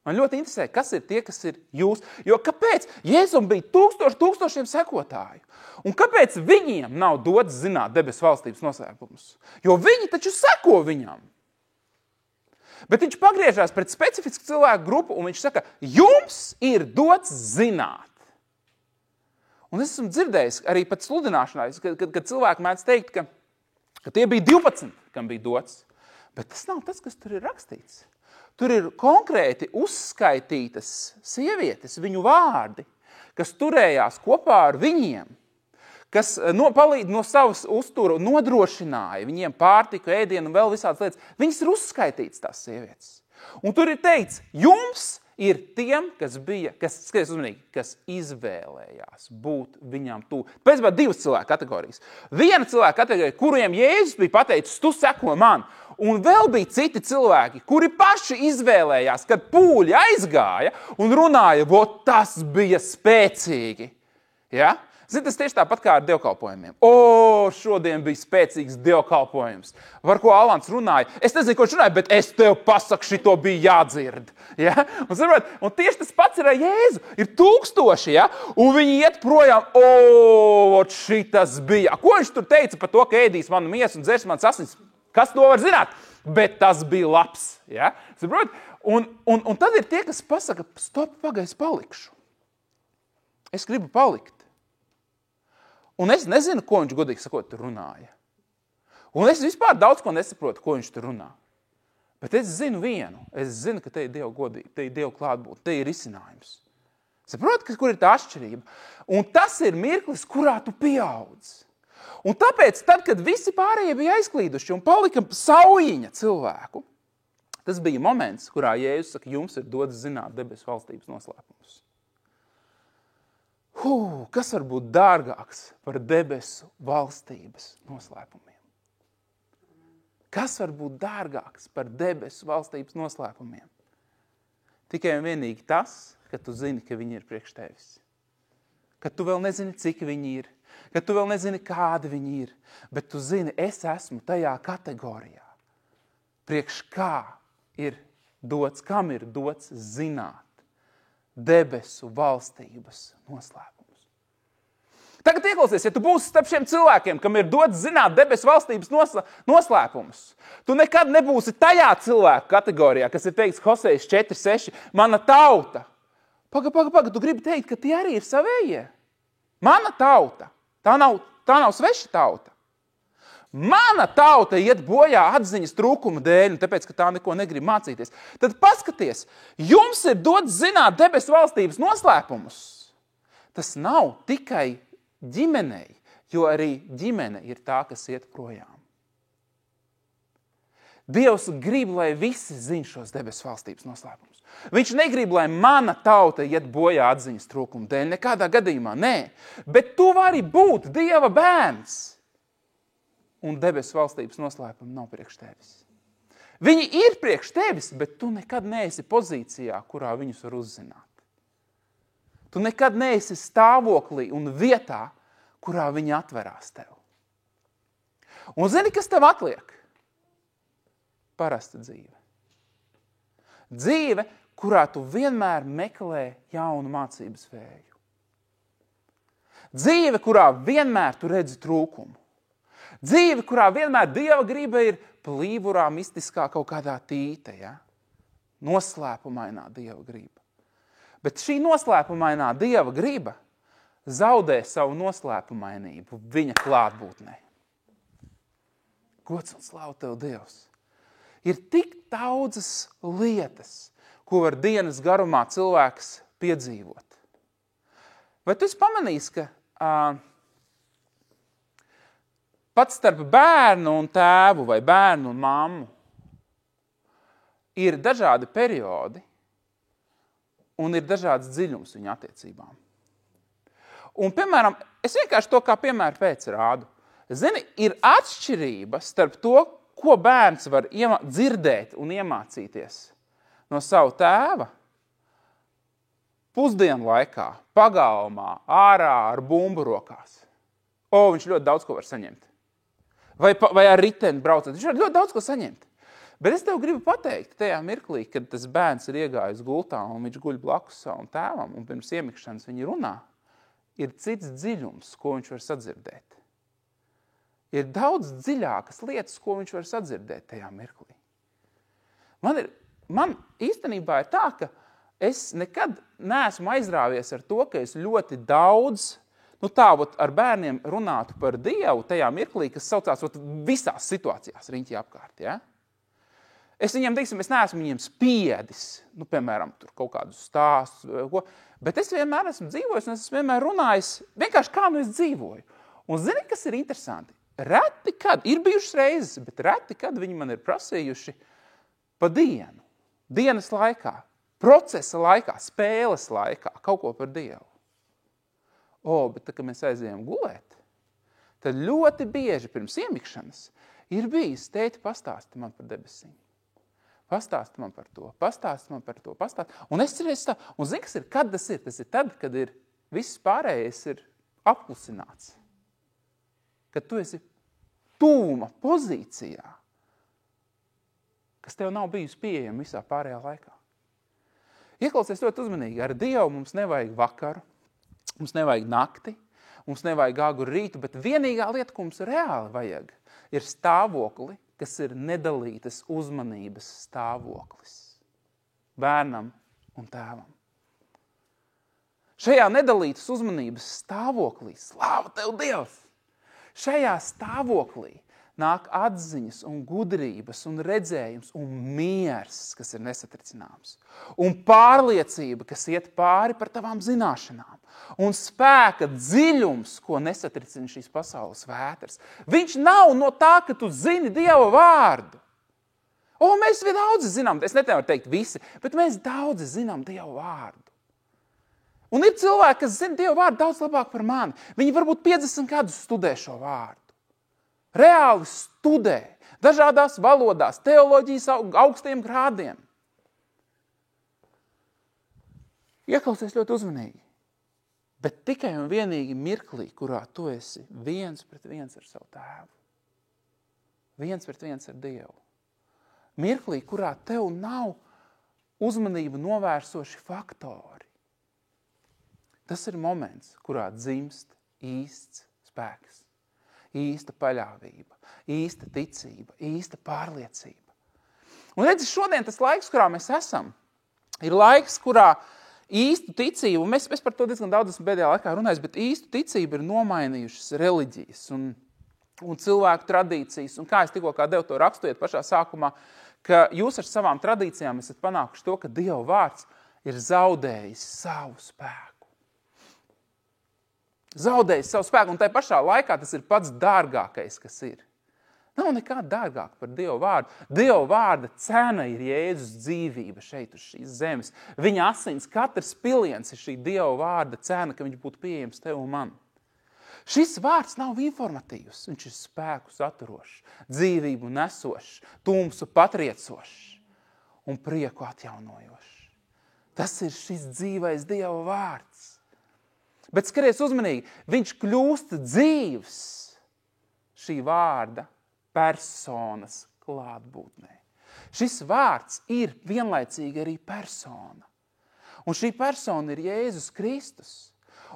Man ļoti interesē, kas ir tie, kas ir jūs. Jo kāpēc? Jēzum bija tūkstošiem sekotāju. Un kāpēc viņiem nav dots zināt debesu valstības noslēpumus? Jo viņi taču seko viņam. Bet viņš pagriežās pret specifisku cilvēku grupu un viņš saka, jums ir dots zināt. Un es esmu dzirdējis arī pat sludināšanā, kad cilvēki mēdz teikt, ka tie bija 12, kam bija dots. Bet tas nav tas, kas tur ir rakstīts. Tur ir konkrēti uzskaitītas sievietes, viņu vārdi, kas turējās kopā ar viņiem, kas palīdz no savas uzturu nodrošināja viņiem pārtiku, ēdienu un vēl visādas lietas. Viņas ir uzskaitītas tās sievietes. Un tur ir teikts, jums ir tiem, kas izvēlējās būt viņam tuvu. Pēc divas cilvēku kategorijas. Viena cilvēka kategorija, kuriem Jēzus bija pateicis, tu seko man. Un vēl bija citi cilvēki, kuri paši izvēlējās, kad pūļi aizgāja un runāja, tas bija spēcīgi. Ja? Zini, tas tieši tāpat kā ar dievkalpojumiem. Šodien bija spēcīgs dievkalpojums. Par ko Alans runāja? Es nezinu, ko viņš runāja, bet es tev pasaku, šito bija jādzird. Ja? Un tieši tas pats ir ar Jēzu. Ir tūkstoši, ja? Un viņi iet projām, šitas bija. Ko viņš tur teica par to, ka ēdīs manu miesu un dzers manas asins? Kas to var zināt? Bet tas bija labs. Ja? Un tad ir tie, kas pasaka, stop, pagais palikšu. Es gribu palikt. Un es nezinu, ko viņš godīgi sakot tur runāja. Un es vispār daudz ko nesaprotu, ko viņš tur runā. Bet es zinu vienu. Es zinu, ka te ir Dieva godība, te ir Dieva klātbūt, te ir risinājums. Saproti, kur ir tā atšķirība? Un tas ir mirklis, kurā tu pieaudz. Un tāpēc, tad, kad visi pārējie bija aizklīduši un palika saujiņa cilvēku, tas bija moments, kurā Jēzus saka, jums ir dots zināt debesu valstības noslēpumus. Kas var būt dārgāks par debesu valstības noslēpumiem? Kas var būt dārgāks par debesu valstības noslēpumiem? Tikai un vienīgi tas, ka tu zini, ka viņi ir priekš tevis. Ka tu vēl nezini, cik viņi ir. Ka tu vēl nezini, kādi viņi ir. Bet tu zini, es esmu tajā kategorijā. Priekš kā ir dots, kam ir dots zināt debesu valstības noslēpumus. Tagad ieklausies, ja tu būsi starp šiem cilvēkiem, kam ir dots zināt debesu valstības noslēpumus, tu nekad nebūsi tajā cilvēku kategorijā, kas ir teikts Hosejas 4.6, mana tauta. Paga, tu gribi teikt, ka tie arī ir savējie? Mana tauta. Tā nav sveša tauta. Mana tauta iet bojā atziņas trūkuma dēļ, tāpēc, ka tā neko negrib mācīties. Tad paskaties, jums ir dots zināt debesu valstības noslēpumus. Tas nav tikai ģimenei, jo arī ģimene ir tā, kas iet projām. Dievs grib, lai visi zin šos debesu valstības noslēpumus. Viņš negrib, lai mana tauta iet bojā atziņas trūkuma dēļ, nekādā gadījumā, nē. Bet tu vari būt Dieva bērns. Un debesu valstības noslēpumi nav priekš tevis. Viņi ir priekš tevis, bet tu nekad neesi pozīcijā, kurā viņus var uzzināt. Tu nekad neesi stāvoklī un vietā, kurā viņi atverās tev. Un zini, kas tev atliek? Parasta dzīve. Dzīve, kurā tu vienmēr meklē jaunu mācības vēju. Dzīve, kurā vienmēr tu redzi trūkumu. Dzīve, kurā vienmēr Dieva griba ir plīvurā, mistiskā kaut kādā tīte, ja? Noslēpumainā Dieva griba. Bet šī noslēpumainā Dieva griba zaudē savu noslēpumainību viņa klātbūtnē. Gods un slāva tev, Dievs! Ir tik daudzas lietas, ko var dienas garumā cilvēks piedzīvot. Vai tu esi pamanījis, ka pats starp bērnu un tēvu vai bērnu un mammu ir dažādi periodi un ir dažāds dziļums viņa attiecībām. Un, piemēram, es vienkārši to kā piemēru pēc rādu. Zini, ir atšķirība starp to, ko bērns var dzirdēt un iemācīties no savu tēva pusdienu laikā, pagalmā, ārā ar bumbu rokās. Viņš ļoti daudz ko var saņemt. Vai ar riteni braucot. Viņš var ļoti daudz ko saņemt. Bet es tev gribu pateikt, tajā mirklī, kad tas bērns ir iegājis gultā un viņš guļ blakus savam tēvam un pirms iemikšanas viņi runā, ir cits dziļums, ko viņš var sadzirdēt. Ir daudz dziļākas lietas, ko viņš var sadzirdēt tajā mirklī. Man īstenībā ir tā, ka es nekad neesmu aizrāvies ar to, ka es ļoti daudz ar bērniem runātu par Dievu tajā mirklī, kas saucās visās situācijās riņķī apkārt. Ja? Es viņiem, es neesmu viņiem spiedis, piemēram, tur kaut kādus stāstus, bet es vienmēr esmu dzīvojis un es esmu vienmēr runājis, vienkārši kā es dzīvoju. Un zini, kas ir interesanti? Reti kad, ir bijušas reizes, bet reti kad viņi man ir prasījuši pa dienu, dienas laikā, procesa laikā, spēles laikā, kaut ko par Dievu. Bet tad, kad mēs aizējām gulēt, tad ļoti bieži pirms iemikšanas ir bijis, tēti, pastāsti man par debesīm. Pastāsti man par to, pastāsti man par to, pastāsti. Un es cerēju tā, un zini, kas ir, kad tas ir? Tas ir tad, kad ir viss pārējais ir apklusināts. Kad tu esi tuvuma pozīcijā, kas tev nav bijusi pieejama visā pārējā laikā. Ieklausies ļoti uzmanīgi, ar Dievu mums nevajag vakaru, mums nevajag nakti, mums nevajag agru rītu, bet vienīgā lieta, ko mums reāli vajag, ir stāvokli, kas ir nedalītas uzmanības stāvoklis bērnam un tēvam. Šajā nedalītas uzmanības stāvoklī, slāva tev Dievs, šajā stāvoklī nāk atziņas un gudrības un redzējums un miers, kas ir nesatricināms. Un pārliecība, kas iet pāri par tavām zināšanām. Un spēka dziļums, ko nesatricina šīs pasaules vētras. Viņš nav no tā, ka tu zini Dieva vārdu. Mēs daudzi zinām, es nevaru teikt visi, bet mēs daudzi zinām Dieva vārdu. Un ir cilvēki, kas zina Dieva vārdu daudz labāk par mani. Viņi varbūt 50 gadus studē šo vārdu. Reāli studē, dažādās valodās, teoloģijas augstiem grādiem. Ieklausies ļoti uzmanīgi, bet tikai un vienīgi mirklī, kurā tu esi 1-1 ar savu tēvu. 1-1 ar Dievu. Mirklī, kurā tev nav uzmanību novērsoši faktori. Tas ir moments, kurā dzimst īsts spēks. Īsta paļāvība, īsta ticība, īsta pārliecība. Un redzi, šodien tas laiks, kurā mēs esam, ir laiks, kurā īstu ticību, mēs par to diezgan daudz esmu pēdējā laikā runājis, bet īstu ticību ir nomainījušas reliģijas un cilvēku tradīcijas. Un kā es tikko devu to raksturiet pašā sākumā, ka jūs ar savām tradīcijām esat panākuši to, ka Dieva vārds ir zaudējis savu spēku. Zaudējis savu spēku, un tai pašā laikā tas ir pats dārgākais, kas ir. Nav nekā dārgāk par Dieva vārdu. Dieva vārda cena ir Jēzus dzīvība šeit uz šīs zemes. Viņa asins, katrs piliens ir šī Dieva vārda cena, ka viņš būtu pieejams tev un man. Šis vārds nav informatīvs, viņš ir spēku saturošs, dzīvību nesošs, tumsu patriecošs un prieku atjaunojošs. Tas ir šis dzīvais Dieva vārds. Bet skaties uzmanīgi, viņš kļūst dzīvs šī vārda personas klātbūtnē. Šis vārds ir vienlaicīgi arī persona. Un šī persona ir Jēzus Kristus.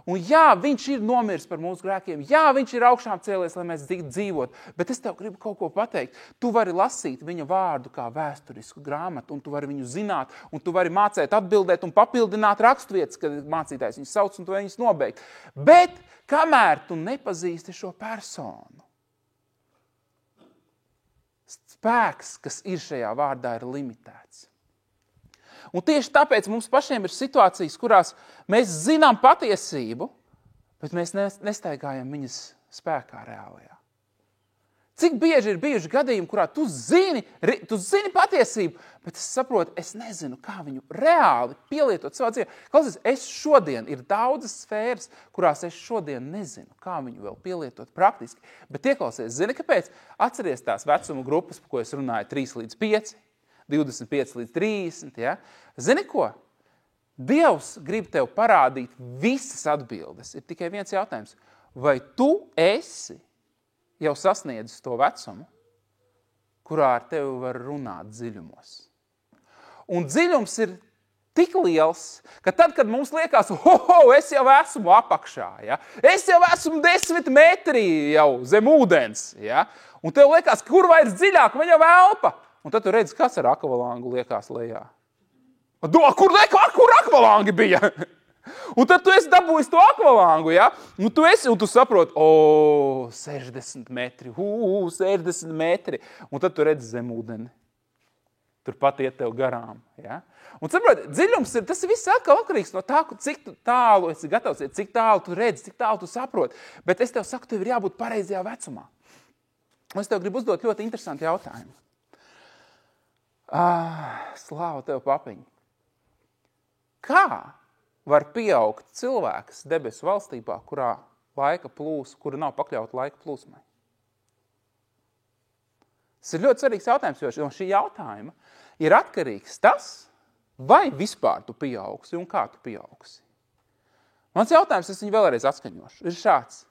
Un jā, viņš ir nomiris par mūsu grēkiem. Jā, viņš ir augšām cēlies, lai mēs dzīvot. Bet es tev gribu kaut ko pateikt. Tu vari lasīt viņa vārdu kā vēsturisku grāmatu, un tu vari viņu zināt, un tu vari mācēt, atbildēt un papildināt rakstvietas, kad mācītājs viņus sauc un tu viņus nobeigt. Bet kamēr tu nepazīsti šo personu, spēks, kas ir šajā vārdā, ir limitēts. Un tieši tāpēc mums pašiem ir situācijas, kurās mēs zinām patiesību, bet mēs nestaigājam viņas spēkā reālajā. Cik bieži ir bijuši gadījumi, kurā tu zini patiesību, bet es saprotu, es nezinu, kā viņu reāli pielietot savā dzīvē. Klausies, ir daudzas sfēras, kurās es šodien nezinu, kā viņu vēl pielietot praktiski. Bet ieklausies, zini, kāpēc? Atceries tās vecuma grupas, par ko es runāju, 3-5. 25 līdz 30, ja? Zini ko? Dievs grib tev parādīt visas atbildes. Ir tikai viens jautājums. Vai tu esi jau sasniedzis to vecumu, kurā ar tevi var runāt dziļumos? Un dziļums ir tik liels, ka tad, kad mums liekas, es jau esmu apakšā, ja? Es jau esmu 10 metri jau zem ūdens, ja? Un tev liekas, kur vairs dziļāk, man jau elpa. Un tad tu redzi, kas ar akvalangu liekās lejā. Kur akvalangi bija? Un tad tu esi dabūjis to akvalangu, ja? Un tu saproti, 60 metri, 60 metri. Un tad tu redzi zem ūdeni. Turpat iet tev garām, ja? Un saproti, dziļums ir, tas viss atkal atkarīgs no tā, cik tālu esi gatavs, cik tālu tu redzi, cik tālu tu saproti. Bet es tev saku, tev ir jābūt pareizajā vecumā. Un es tev gribu uzdot ļoti interesantu jautājumu. Slāva tev, papiņ. Kā var pieaugt cilvēks debesu valstībā, kura nav pakļauta laika plūsmai? Tas ir ļoti svarīgs jautājums, jo no šī jautājuma ir atkarīgs tas, vai vispār tu pieaugsi un kā tu pieaugsi. Mans jautājums, es viņu vēlreiz atskaņošu, ir šāds.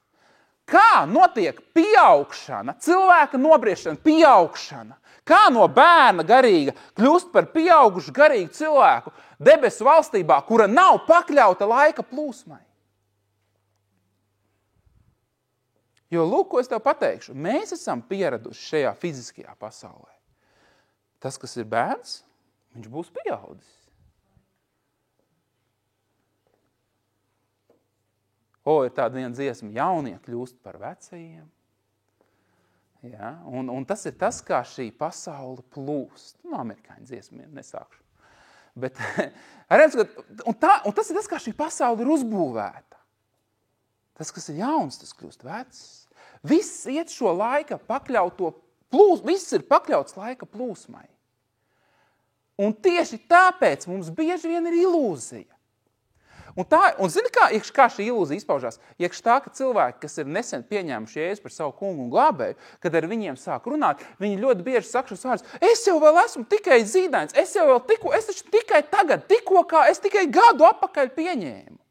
Kā notiek pieaugšana, cilvēka nobriešana, pieaugšana? Kā no bērna garīga kļūst par pieaugušu garīgu cilvēku debesu valstībā, kura nav pakļauta laika plūsmai? Jo, lūk, ko es tev pateikšu, mēs esam pieraduši šajā fiziskajā pasaulē. Tas, kas ir bērns, viņš būs pieaudzis. Ir tāda viena dziesma, jaunie kļūst par vecajiem. Ja? Un tas ir tas, kā šī pasaule plūst. Amerikāņu dziesmiem nesākšu. Bet, un tas ir tas, kā šī pasaule ir uzbūvēta. Tas, kas ir jauns, tas kļūst vecs. Viss iet šo laika pakļauto plūsmu, viss ir pakļauts laika plūsmai. Un tieši tāpēc mums bieži vien ir ilūzija. Un zini, kā šī ilūzija izpaužās? Iekš tā, ka cilvēki, kas ir nesen pieņēmuši Jēzu par savu kungu un glābēju, kad ar viņiem sāk runāt, viņi ļoti bieži saka šos vārdus, es jau vēl esmu tikai zīdains, es taču tikai tagad, es tikai gadu atpakaļ pieņēmu.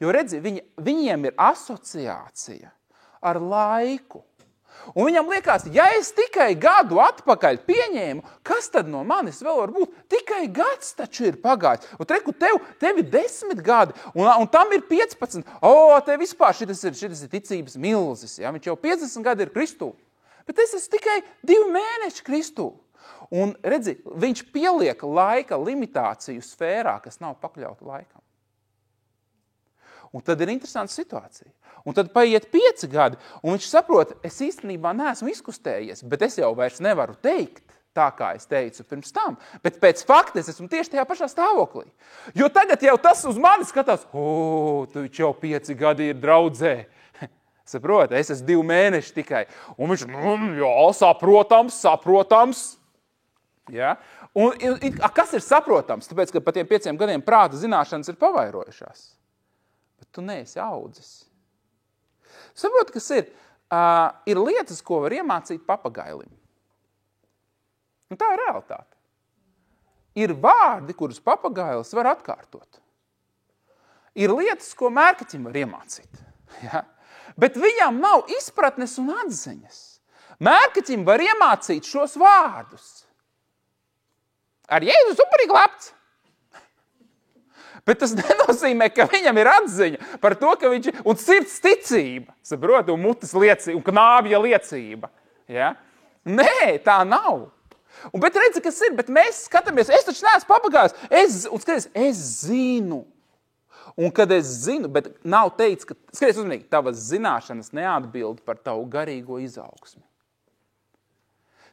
Jo redzi, viņiem ir asociācija ar laiku. Un viņam liekas, ja es tikai gadu atpakaļ pieņēmu, kas tad no manis vēl var būt? Tikai gads taču ir pagājis. Un tev ir 10 gadi, un tam ir 15. Te vispār šitas ir ticības milzis. Ja? Viņš jau 50 gadi ir Kristū. Bet es esmu tikai 2 mēneši Kristū. Un redzi, viņš pieliek laika limitāciju sfērā, kas nav pakļauta laikam. Un tad ir interesanta situācija. Un tad paiet 5 gadi, un viņš saprot, es īstenībā neesmu izkustējies, bet es jau vairs nevaru teikt tā, kā es teicu pirms tam. Bet pēc fakta es esmu tieši tajā pašā stāvoklī. Jo tagad jau tas uz mani skatās, tu jau 5 gadi ir draudzē. Saprot, es esmu 2 mēneši tikai. Un viņš, saprotams. Ja? Un kas ir saprotams? Tāpēc, ka pa tiem 5 gadiem prāta zināšanas ir pavairojušās. Bet tu neesi audzis. Saprot, kas ir? Ir lietas, ko var iemācīt papagailim. Un tā ir realitāte. Ir vārdi, kurus papagailis var atkārtot. Ir lietas, ko mērkaķim var iemācīt. Ja? Bet viņam nav izpratnes un atziņas. Mērkaķim var iemācīt šos vārdus. Ar Jēzu superīgi labts. Bet tas nenozīmē, ka viņam ir atziņa par to, ka viņš ir, un sirds ticība, saprot, un mutes liecība, un knābja liecība. Ja? Nē, tā nav. Bet redzi, kas ir, bet mēs skatāmies, es taču neesmu papagājis, es zinu. Un kad es zinu, bet nav teicis, ka, skaties uzmanīgi, tavas zināšanas neatbild par tavu garīgo izaugsmi.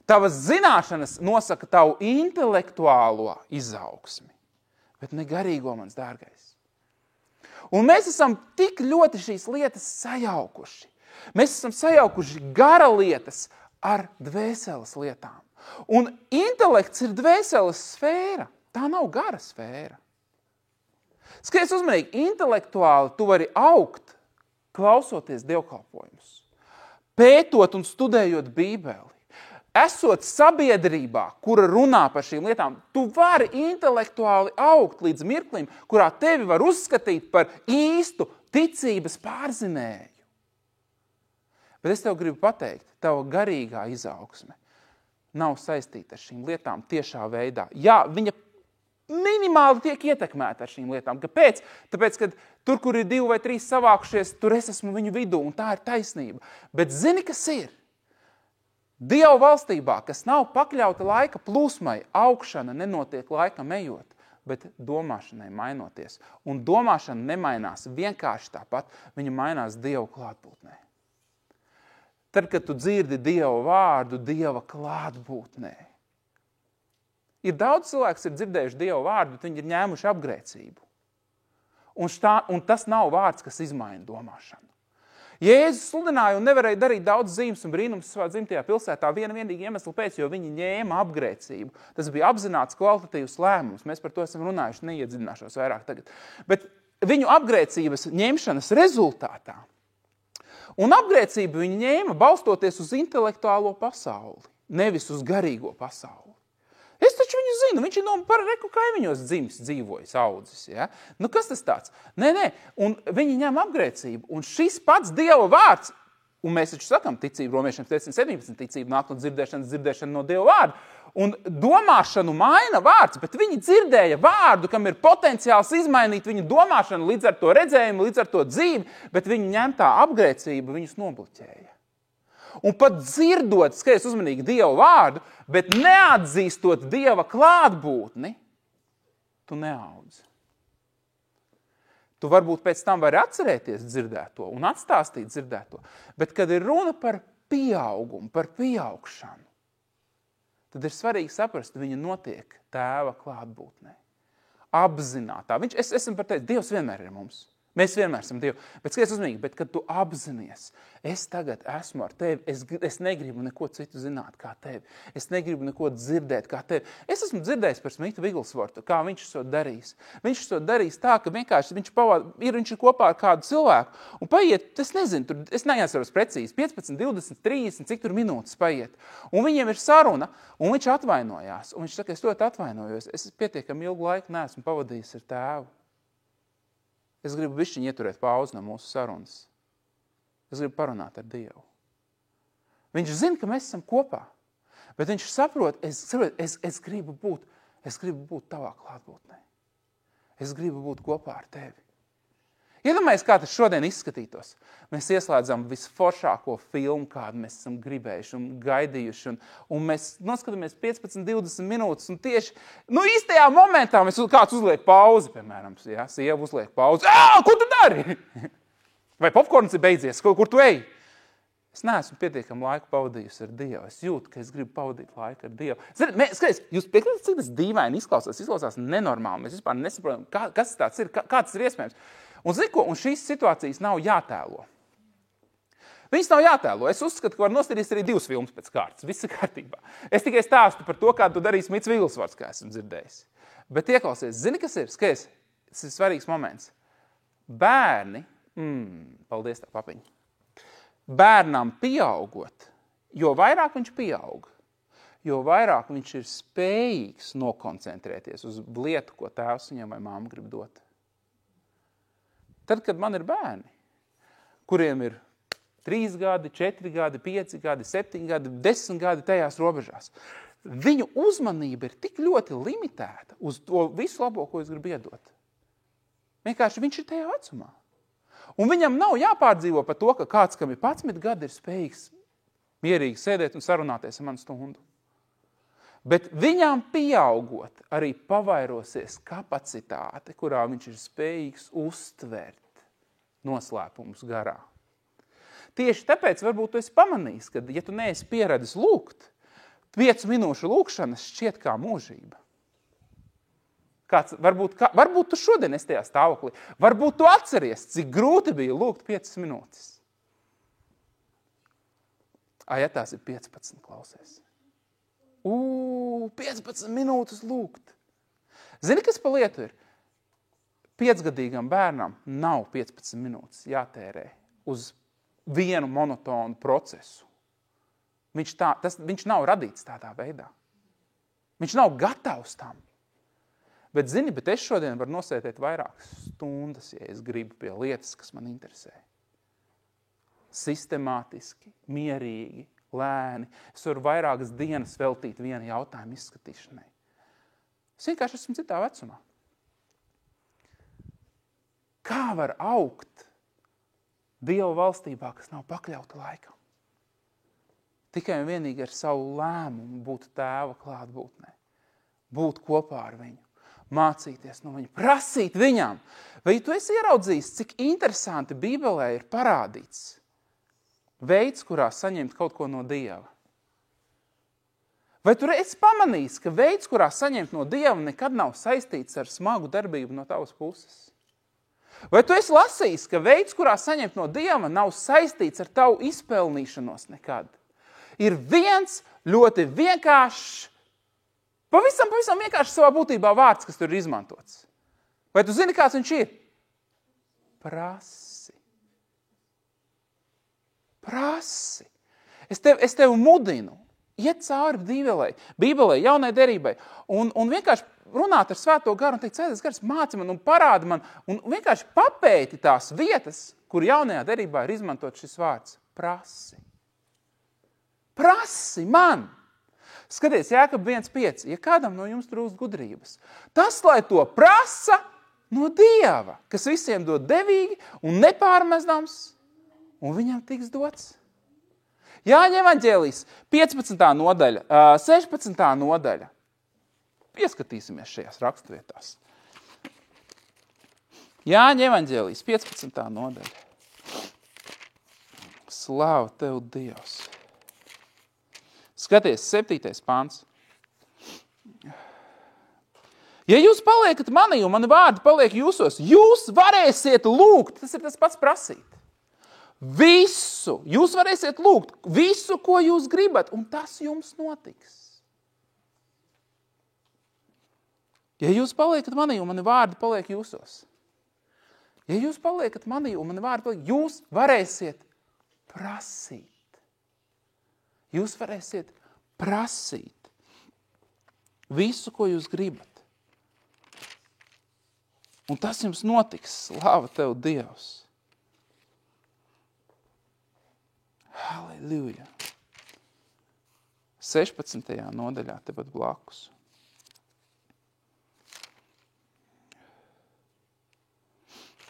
Tavas zināšanas nosaka tavu intelektuālo izaugsmi. Bet ne garīgo, mans dārgais. Un mēs esam tik ļoti šīs lietas sajaukuši. Mēs esam sajaukuši gara lietas ar dvēseles lietām. Un intelekts ir dvēseles sfēra. Tā nav gara sfēra. Skaties uzmanīgi, intelektuāli tu vari augt, klausoties dievkalpojumus, pētot un studējot Bībeli. Esot sabiedrībā, kura runā par šīm lietām, tu vari intelektuāli augt līdz mirklim, kurā tevi var uzskatīt par īstu ticības pārzinēju. Bet es tev gribu pateikt, tava garīgā izaugsme nav saistīta ar šīm lietām tiešā veidā. Jā, viņa minimāli tiek ietekmēta ar šīm lietām. Kāpēc? Tāpēc, ka tur, kur ir 2 vai 3 savākušies, tur es esmu viņu vidū, un tā ir taisnība. Bet zini, kas ir? Dieva valstībā, kas nav pakļauta laika plūsmai, augšana nenotiek laikam ejot, bet domāšanai mainoties. Un domāšana nemainās vienkārši tāpat, viņa mainās Dieva klātbūtnē. Tad, kad tu dzirdi Dieva vārdu, Dieva klātbūtnē. Ir daudz cilvēks, ir dzirdējuši Dieva vārdu, bet viņi ir ņēmuši apgrēcību. Un tas nav vārds, kas izmaina domāšanu. Jēzus sludināja un nevarēja darīt daudz zīmes un brīnums savā dzimtajā pilsētā vienīgi iemeslu pēc, jo viņi ņēma apgrēcību. Tas bija apzināts kvalitatīvs lēmums. Mēs par to esam runājuši, neiedziļināšos vairāk tagad. Bet viņu apgrēcības ņemšanas rezultātā. Un apgrēcību viņi ņēma balstoties uz intelektuālo pasauli, nevis uz garīgo pasauli. Es taču viņu zinu, viņš ir no par reku kaimiņos dzimis, dzīvojis, audzis. Ja? Nu, kas tas tāds? Nē, un viņi ņem apgrēcību. Un šis pats Dieva vārds, un mēs taču sakam ticību, romiešiem 17 ticību nāk no dzirdēšana no Dieva vārda. Un domāšanu maina vārds, bet viņi dzirdēja vārdu, kam ir potenciāls izmainīt viņu domāšanu, līdz ar to redzējumu, līdz ar to dzīvi, bet viņi ņemtā apgrēcība viņus nobloķēja. Un pat dzirdot, skaties uzmanīgi Dieva vārdu, bet neatzīstot Dieva klātbūtni, tu neaudzi. Tu varbūt pēc tam vari atcerēties dzirdēto un atstāstīt dzirdēto, bet kad ir runa par pieaugumu, par pieaugšanu, tad ir svarīgi saprast, viņa notiek Tēva klātbūtnē. Apzinātā. Es esmu par teicu, Dievs vienmēr ir mums. Mēs vienmēr esam Dievu. Bet skaties uzmanīgi, bet kad tu apzinies, es tagad esmu ar tevi, es negribu neko citu zināt kā tevi. Es negribu neko dzirdēt kā tevi. Es esmu dzirdējis par Smitu Viglsvortu, kā viņš to darīs. Viņš to darīs tā, ka vienkārši viņš ir kopā ar kādu cilvēku. Un paiet, es nezinu, es neatceros precīzi, 15, 20, 30, cik tur minūtes paiet. Un viņiem ir saruna, un viņš atvainojās. Un viņš saka, es ļoti atvainojos. Es pietiekami ilgu laiku neesmu pavadījis ar tēvu. Es gribu bišķiņ ieturēt pauzi no mūsu sarunas. Es gribu parunāt ar Dievu. Viņš zina, ka mēs esam kopā, bet viņš saprot, es gribu būt tavā klātbūtnē. Es gribu būt kopā ar tevi. Iedomājies, kā tas šodien izskatītos. Mēs ieslēdzam visforšāko filmu, kādu mēs esam gribējuši un gaidījuši, un mēs noskatāmies 15, 20 minūtes, un tieši, īstajā momentā kāds uzliek pauzi, piemēram, ja, sieva uzliek pauzi. Ko tu dari? Vai popkorns ir beidzies? Kur tu ej? Es neesmu pietiekami laiku pavadījusi ar Dievu. Es jūtu, ka es gribu pavadīt laiku ar Dievu. Skaties, jūs piekrītat, cik tas dīvaini izklausās nenormāli. Mēs vispār nesaprotam, kas tāds ir, kā tas ir iespējams. Un šīs situācijas nav jātēlo. Viņas nav jātēlo. Es uzskatu, ka var nostādīt arī 2 filmas pēc kārtas. Viss ir kārtībā. Es tikai stāstu par to, kā tu darīs Mits Viglsvorts, kā esmu dzirdējis. Bet ieklausies, zini, kas ir? Skaties, tas ir svarīgs moments. Bērni, paldies tā papiņa. Bērnam pieaugot, jo vairāk viņš pieaug, jo vairāk viņš ir spējīgs nokoncentrēties uz lietu, ko tēvs viņam vai māma grib dot. Tad, kad man ir bērni, kuriem ir 3 gadi, 4 gadi, 5 gadi, 7 gadi, 10 gadi tajās robežās, viņu uzmanība ir tik ļoti limitēta uz to visu labo, ko es gribu iedot. Vienkārši viņš ir tajā vecumā. Un viņam nav jāpārdzīvo par to, ka kāds, kam ir 11 gadi, ir spējīgs mierīgi sēdēt un sarunāties ar manu stundu. Bet viņām pieaugot arī pavairosies kapacitāte, kurā viņš ir spējīgs uztvert noslēpumus garā. Tieši tāpēc varbūt tu esi pamanījis, ka, ja tu neesi pieredzis lūgt, 5 minūšu lūgšanas šķiet kā mūžība. Varbūt tu šodien esi tajā stāvoklī. Varbūt tu atceries, cik grūti bija lūgt 5 minūtes. Ja tās ir 15, klausies. 15 minūtes lūgt. Zini, kas pa lietu ir? 5-gadīgam bērnam nav 15 minūtes jātērē uz vienu monotonu procesu. Viņš nav radīts tādā veidā. Viņš nav gatavs tam. Bet es šodien varu nosētēt vairākas stundas, ja es gribu pie lietas, kas man interesē. Sistemātiski, mierīgi, lēni. Es varu vairākas dienas veltīt vienu jautājumu izskatīšanai. Es vienkārši esmu citā vecumā. Kā var augt Dieva valstībā, kas nav pakļauta laikam? Tikai un vienīgi ar savu lēmumu būt tēva klātbūtnē. Būt kopā ar viņu. Mācīties no viņa. Prasīt viņam. Vai tu esi ieraudzījis, cik interesanti Bībelē ir parādīts veids, kurā saņemt kaut ko no Dieva? Vai tu esi pamanījis, ka veids, kurā saņemt no Dieva, nekad nav saistīts ar smagu darbību no tavas puses? Vai tu esi lasījis, ka veids, kurā saņemt no Dieva, nav saistīts ar tavu izpelnīšanos nekad? Ir viens ļoti vienkāršs, pavisam vienkārši savā būtībā vārds, kas tur ir izmantots. Vai tu zini, kāds viņš ir? Prasi. Prasi. Es tevi mudinu, iet cauri Bībelē, jaunai derībai, un vienkārši runāt ar Svēto garu un teikt, Svētais gars, māci man un parādi man, un vienkārši papēti tās vietas, kur jaunajā derībā ir izmantot šis vārds. Prasi. Prasi man! Skaties, Jākab 1.5. Ja kādam no jums trūkst gudrības, tas, lai to prasa no Dieva, kas visiem dod devīgi un nepārmestams, un viņam tiks dots. Jāņa evaņģēlijs, 15. nodaļa, 16. nodaļa. Pieskatīsimies šajās rakstvietās. Jāņa evaņģēlijs, 15. nodaļa. Slāva tev, Dievs! Skaties, 7. pants. Ja jūs paliekat manī un mani vārdi paliek jūsos, jūs varēsiet lūgt, tas ir tas pats prasīt. Visu, jūs varēsiet lūgt, visu, ko jūs gribat, un tas jums notiks. Ja jūs paliekat manī un mani vārdi paliek jūsos, ja jūs paliekat manī un mani vārdi paliek, jūs varēsiet prasīt. Jūs varēsiet prasīt visu, ko jūs gribat. Un tas jums notiks. Slāva tev, Dievs! Halleluja! 16. nodaļā tepat blakus.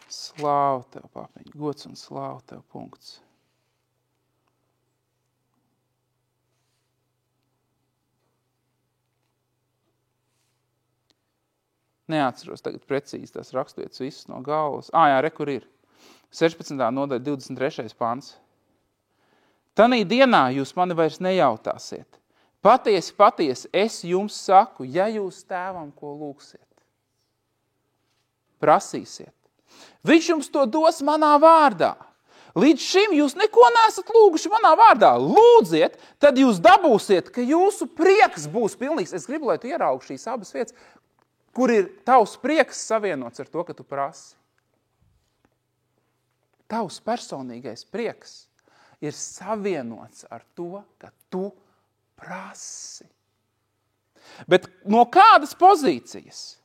Slāva tev, papiņ, gods un slāva tev, punkts. Neatceros tagad precīzi tās raksturvietas visas no galvas. Jā, kur ir. 16. nodaļa, 23. pants. Tanī dienā jūs mani vairs nejautāsiet. Patiesi, es jums saku, ja jūs tēvam ko lūgsiet, prasīsiet. Viņš jums to dos manā vārdā. Līdz šim jūs neko neesat lūguši manā vārdā. Lūdziet, tad jūs dabūsiet, ka jūsu prieks būs pilnīgs. Es gribu, lai tu ieraugi šīs abas vietas, kur ir tavs prieks savienots ar to, ka tu prasi. Tavs personīgais prieks ir savienots ar to, ka tu prasi. Bet no kādas pozīcijas?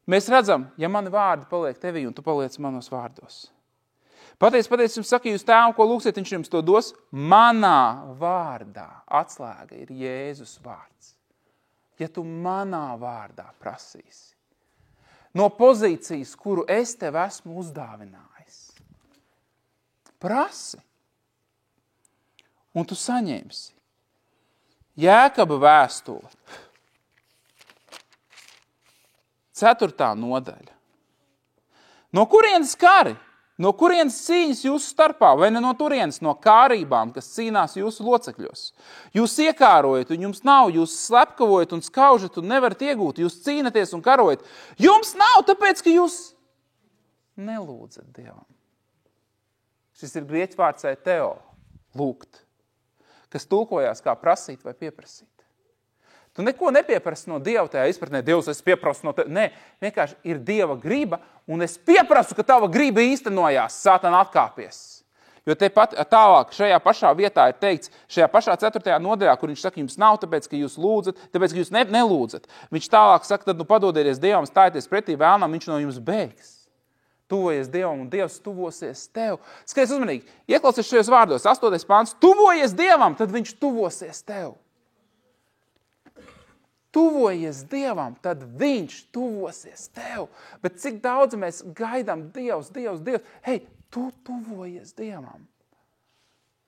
Mēs redzam, ja mani vārdi paliek tevī un tu paliec manos vārdos. Patiesi, jums saka, jūs tēvam, ko lūksiet, viņš jums to dos manā vārdā. Atslēga ir Jēzus vārds. Ja tu manā vārdā prasīsi, no pozīcijas, kuru es tev esmu uzdāvinājis, prasi, un tu saņemsi. Jēkaba vēstule, 4. nodaļa. No kurienes kari? No kurienes cīņas jūsu starpā, vai ne no turienes, no kārībām, kas cīnās jūsu locekļos? Jūs iekārojat, un jums nav, jūs slepkavojat un skaužat un nevarat iegūt, jūs cīnaties un karojat. Jums nav, tāpēc, ka jūs nelūdzat Dievam. Šis ir grieķu vārds teo, lūgt, kas tulkojās kā prasīt vai pieprasīt. Tu neko nepieprasi no Dieva tajā izpratnē, Dievs, es pieprasu no tevi. Nē, vienkārši ir Dieva griba, un es pieprasu, ka tava griba īstenojās, Sātana atkāpies. Jo te pat tālāk šajā pašā vietā ir teikts, šajā pašā 4. nodaļā, kur viņš saka, jums nav, tāpēc, ka jūs lūdzat, tāpēc, ka jūs nelūdzat. Viņš tālāk saka, tad padodieties Dievam, stājieties pretī vēlnam, viņš no jums bēgs. Tuvojies Dievam, un Dievs tuvosies tev. Skaties uzmanīgi, ieklausies šajos vārdos, 8. pāns, tuvojies Dievam, tad viņš tuvosies tev. Tuvojies Dievam, tad viņš tuvosies tev. Bet cik daudz mēs gaidām Dievs. Hei, tu tuvojies Dievam.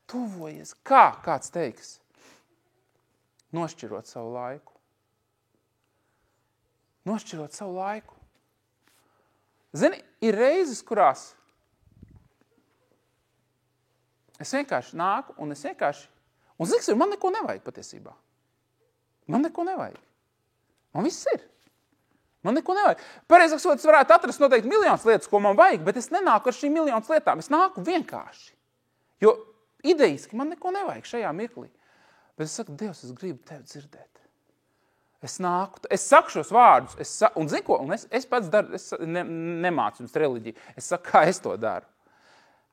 Tuvojies. Kā? Kāds teiks? Nošķirot savu laiku. Nošķirot savu laiku. Zini, ir reizes, kurās es vienkārši nāku un es vienkārši... Un zini, man neko nevajag patiesībā. Man neko nevajag. Man viss ir. Man neko nevajag. Pareizāk sakot, es varētu atrast noteikti miljonus lietas, ko man vajag, bet es nenāku ar šīm miljonus lietām. Es nāku vienkārši. Jo ideiski man neko nevajag šajā mirklī. Bet es saku, Dievs, es gribu tevi dzirdēt. Es nāku, es saku šos vārdus, un zinu ko, un es pats daru, es nemācu jums reliģiju. Es saku, kā es to daru.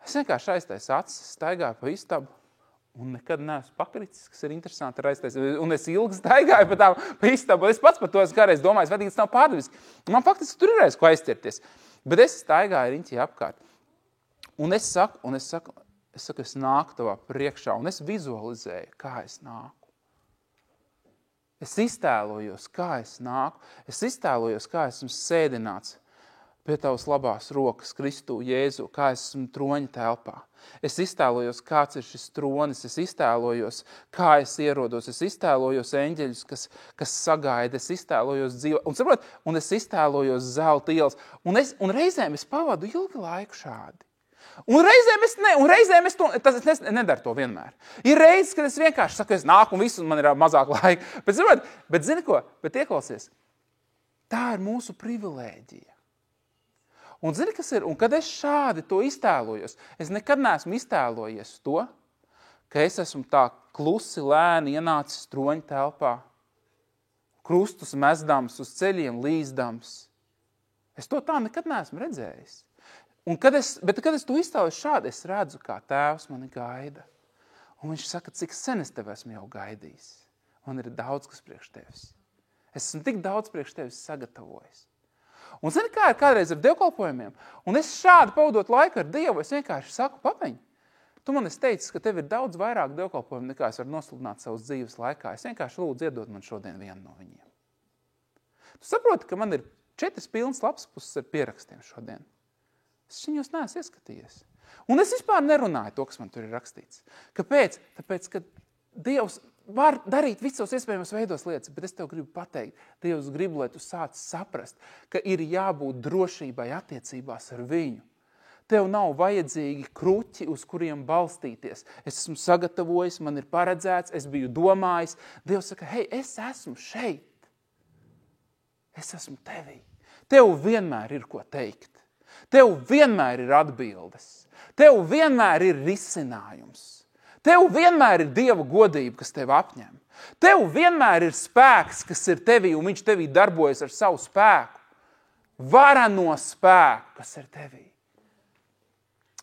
Es vienkārši aiztaisu acis, staigāju pa istabu, un nekad neesmu pakritis, kas ir interesanti ar aiztaisu. Un es ilgi staigāju pa istabu, un es pats par to esmu kādreiz domājis, vai tas nav pārdevis. Man faktiski tur ir reiz ko aizķerties. Bet es staigāju riņķī apkārt. Un es saku, es nāku tavā priekšā, un es vizualizēju, kā es nāku. Es iztēlojos, kā es nāku. Es iztēlojos, kā esmu sēdināts pie tavas labās rokas, Kristu, Jēzu, kā esmu troņa telpā. Es iztēlojos, kāds ir šis tronis, es iztēlojos, kā es ierodos, es iztēlojos eņģeļus, kas sagaida, es iztēlojos dzīvo, un es iztēlojos zelta ielas, un reizēm es pavadu ilgu laiku šādi. Un reizēm es nedaru to vienmēr. Ir reizes, kad es vienkārši saku, es nāku un visu, un man ir mazāk laika. Bet zini ko? Bet ieklausies, tā ir mūsu privilēģija. Un zini, kas ir? Un kad es šādi to iztēlojos, es nekad neesmu iztēlojies to, ka es esmu tā klusi, lēni ienācis troņa telpā, krustus mezdams, uz ceļiem līzdams. Es to tā nekad neesmu redzējis. Bet kad es to iztēloju šādi, es redzu, kā tēvs mani gaida. Un viņš saka, cik sen es tevi esmu jau gaidījis. Man ir daudz, kas priekš tevis. Es esmu tik daudz priekš tevis sagatavojis. Un zini, kā ir kādreiz ar dievkalpojumiem? Un es šādi pavadot laiku ar Dievu, es vienkārši saku, papeņ, tu man esi teicis, ka tev ir daudz vairāk dievkalpojumu, nekā es varu nosludināt savas dzīves laikā. Es vienkārši lūdzu iedot man šodien vienu no viņiem. Tu saproti, ka man ir 4 pilnas lapspuses ar pierakstiem šodien. Es viņos neesmu ieskatījies. Un es vispār nerunāju to, kas man tur ir rakstīts. Kāpēc? Tāpēc, ka Dievs var darīt visos iespējamos veidos lietas, bet es tev gribu pateikt, Dievs grib, lai tu sāc saprast, ka ir jābūt drošībai attiecībās ar viņu. Tev nav vajadzīgi kruķi, uz kuriem balstīties. Es esmu sagatavojis, man ir paredzēts, es biju domājis. Dievs saka, hei, es esmu šeit. Es esmu tevī. Tev vienmēr ir ko teikt. Tev vienmēr ir atbildes. Tev vienmēr ir risinājums. Tev vienmēr ir Dieva godība, kas tev apņem. Tev vienmēr ir spēks, kas ir tevī, un viņš tevī darbojas ar savu spēku. Varano spēku, kas ir tevī.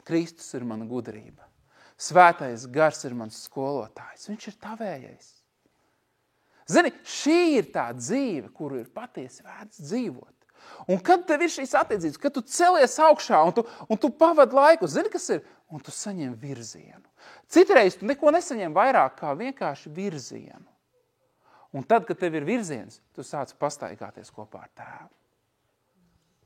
Kristus ir mana gudrība. Svētais gars ir mans skolotājs. Viņš ir tavējais. Zini, šī ir tā dzīve, kuru ir patiesi vērts dzīvot. Un kad tev ir šīs attiecības, kad tu celies augšā un tu pavadi laiku, zini, kas ir? Un tu saņem virzienu. Citreiz tu neko nesaņem vairāk kā vienkārši virzienu. Un tad, kad tev ir virziens, tu sāc pastaigāties kopā ar tēvu.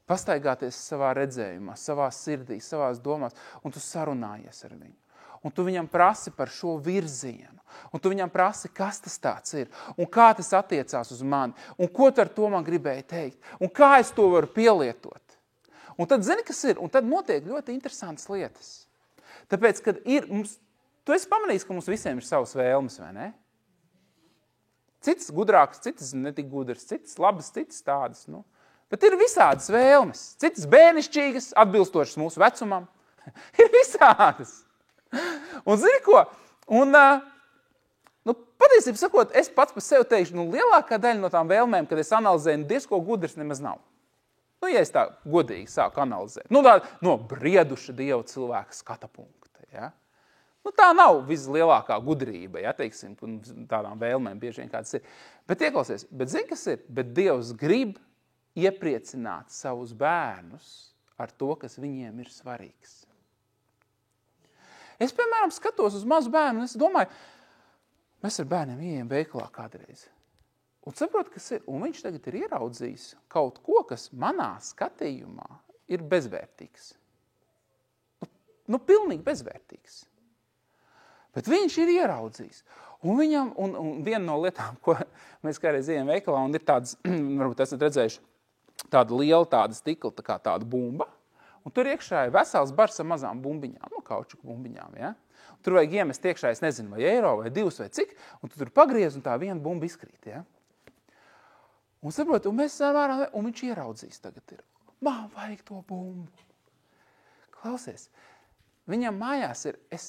Pastaigāties savā redzējumā, savā sirdī, savās domās, un tu sarunājies ar viņu. Un tu viņam prasi par šo virzienu. Un tu viņam prasi, kas tas tāds ir. Un kā tas attiecās uz mani. Un ko tu ar to man gribēji teikt. Un kā es to varu pielietot. Un tad zini, kas ir? Un tad notiek ļoti interesantas lietas. Tāpēc, kad ir mums... Tu esi pamanījis, ka mums visiem ir savas vēlmes, vai ne? Citas gudrākas, citas netik gudras, citas labas, citas tādas. Nu. Bet ir visādas vēlmes. Citas bērnišķīgas, atbilstošas mūsu vecumam. Ir visādas. Un zini ko? Un, patiesībā sakot, es pats par sevi teikšu, lielākā daļa no tām vēlmēm, kad es analizēju, diezko gudrs nemaz nav. Ja es tā godīgi sāku analizēt. No brieduša Dieva cilvēka skata punkta, ja? Tā nav vislielākā gudrība, ja, teiksim, tādām vēlmēm bieži vien kāds ir. Bet ieklausies, bet zini, kas ir? Bet Dievs grib iepriecināt savus bērnus ar to, kas viņiem ir svarīgs. Es, piemēram, skatos uz mazu bērnu un es domāju, mēs ar bērniem ieejam veikalā kādreiz. Un saprot, kas ir. Un viņš tagad ir ieraudzījis kaut ko, kas manā skatījumā ir bezvērtīgs. Pilnīgi bezvērtīgs. Bet viņš ir ieraudzījis. Un viena no lietām, ko mēs kādreiz ejam veikalā, un ir tādas, varbūt esat redzējuši, tāda liela tāda stikla, tā kā tāda bumba. Un tur iekšā ir vesels bars ar mazām bumbiņām, kaučuku bumbiņām, ja? Tur vajag iemest iekšā, es nezinu, vai eiro, vai 2, vai cik, un tu tur pagriez, un tā viena bumba izkrīt, ja? Un saprot, un mēs vārā, un viņš ieraudzīs tagad ir. Man vajag to bumbu. Klausies, viņam mājās ir, es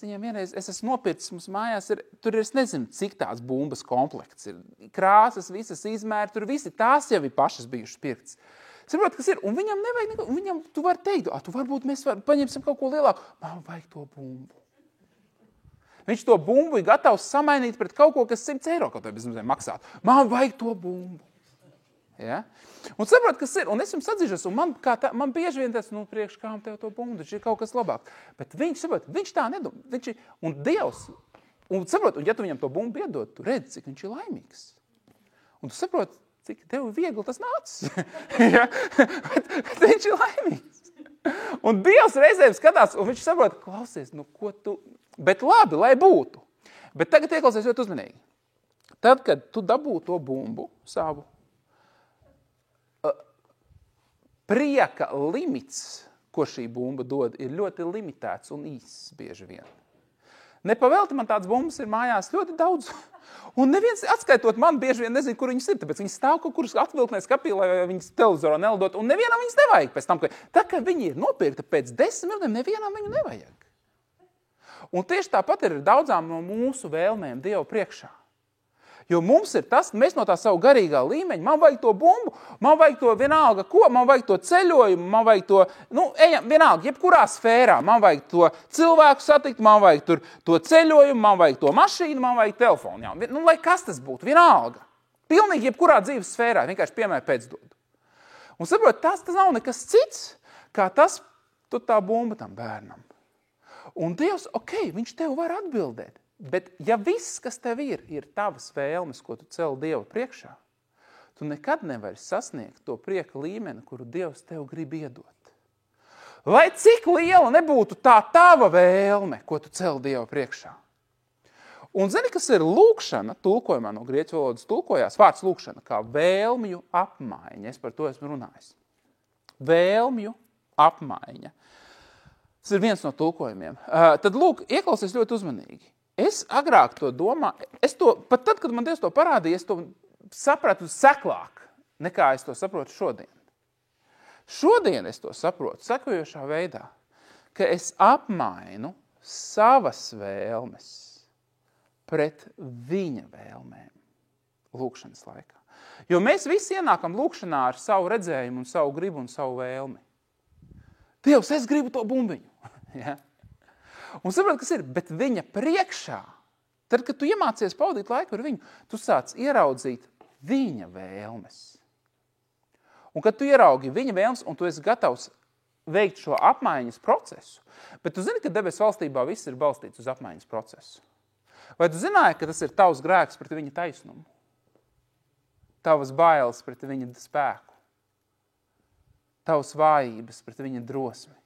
esmu nopircis, mums mājās ir, tur ir, es nezinu, cik tās bumbas komplekts ir. Krāsas, visas izmēri, tur visi tās jau ir pašas bijušas pirktas. Saprot, kas ir, un viņam nevajag neko, un viņam, tu vari teikt, tu varbūt mēs paņemsim kaut ko lielāku. Man vajag to bumbu. Viņš to bumbu ir gatavs samainīt pret kaut ko, kas 100 eiro kaut vai bez mazliet maksāt. Man vajag to bumbu. Ja? Un saprot, kas ir, un es jums atzīšos, un man bieži vien tāds, priekš kām tev to bumbu, taču ir kaut kas labāk. Bet viņš, saprot, viņš tā nedomā. Un Dievs, un saprot, un ja tu viņam to bumbu iedod, tu redzi, cik viņš ir laimīgs. Un tu saprot, cik tev viegli tas nācis. Ja? bet viņš ir laimīgs. Un Dievs reizēm skatās, un viņš saprot, klausies, ko tu... Bet labi, lai būtu. Bet tagad ieklausies ļoti uzmanīgi. Tad, kad tu dabū to bumbu savu, prieka limits, ko šī bumba dod, ir ļoti limitēts un īss bieži vien. Nepavēlti man tāds bumbas ir mājās ļoti daudz. Un neviens, atskaitot man, bieži vien nezinu, kur viņas ir, tāpēc viņas stāv kaut kur atvilknē skapī, lai viņas televizorā nelidot, un nevienam viņas nevajag pēc tam, tā kā viņi ir nopirkta pēc 10 minūtēm, nevienam viņu nevajag. Un tieši tāpat ir daudzām no mūsu vēlmēm Dievu priekšā. Jo mums ir tas, mēs no tā savu garīgā līmeņa, man vajag to bumbu, man vajag to vienalga ko, man vajag to ceļojumu, man vajag to, vienalga, jebkurā sfērā, man vajag to cilvēku satikt, man vajag tur to ceļojumu, man vajag to mašīnu, man vajag telefonu. Jā. Lai kas tas būtu, vienalga. Pilnīgi jebkurā dzīves sfērā, vienkārši piemēr pēcdodu. Un saprot, tas nav nekas cits, kā tas, tu tā bumba tam bērnam. Un Dievs, viņš tev var atbildēt. Bet ja viss, kas tev ir tavas vēlmes, ko tu cel Dievu priekšā, tu nekad nevari sasniegt to prieka līmeni, kuru Dievs tev grib iedot. Lai cik liela nebūtu tā tava vēlme, ko tu cel Dievu priekšā. Un zini, kas ir lūkšana, tulkojumā no grieķu valodas tulkojās, vārds lūkšana, kā vēlmju apmaiņa. Es par to esmu runājis. Vēlmju apmaiņa. Tas ir viens no tulkojumiem. Tad lūk, ieklausies ļoti uzmanīgi. Es agrāk to domāju, pat tad, kad man Dievs to parādīja, es to sapratu seklāk, nekā es to saprotu šodien. Šodien es to saprotu sekojošā veidā, ka es apmainu savas vēlmes pret viņa vēlmēm lūkšanas laikā. Jo mēs visi ienākam lūkšanā ar savu redzējumu un savu gribu un savu vēlmi. Dievs, es gribu to bumbiņu. Ja? Un saprot, kas ir, bet viņa priekšā, tad, kad tu iemācies pavadīt laiku ar viņu, tu sāc ieraudzīt viņa vēlmes. Un kad tu ieraugi viņa vēlmes, un tu esi gatavs veikt šo apmaiņas procesu, bet tu zini, ka debesu valstībā viss ir balstīts uz apmaiņas procesu. Vai tu zināji, ka tas ir tavs grēks pret viņa taisnumu? Tavas bailes pret viņa spēku? Tavas vājības pret viņa drosmi?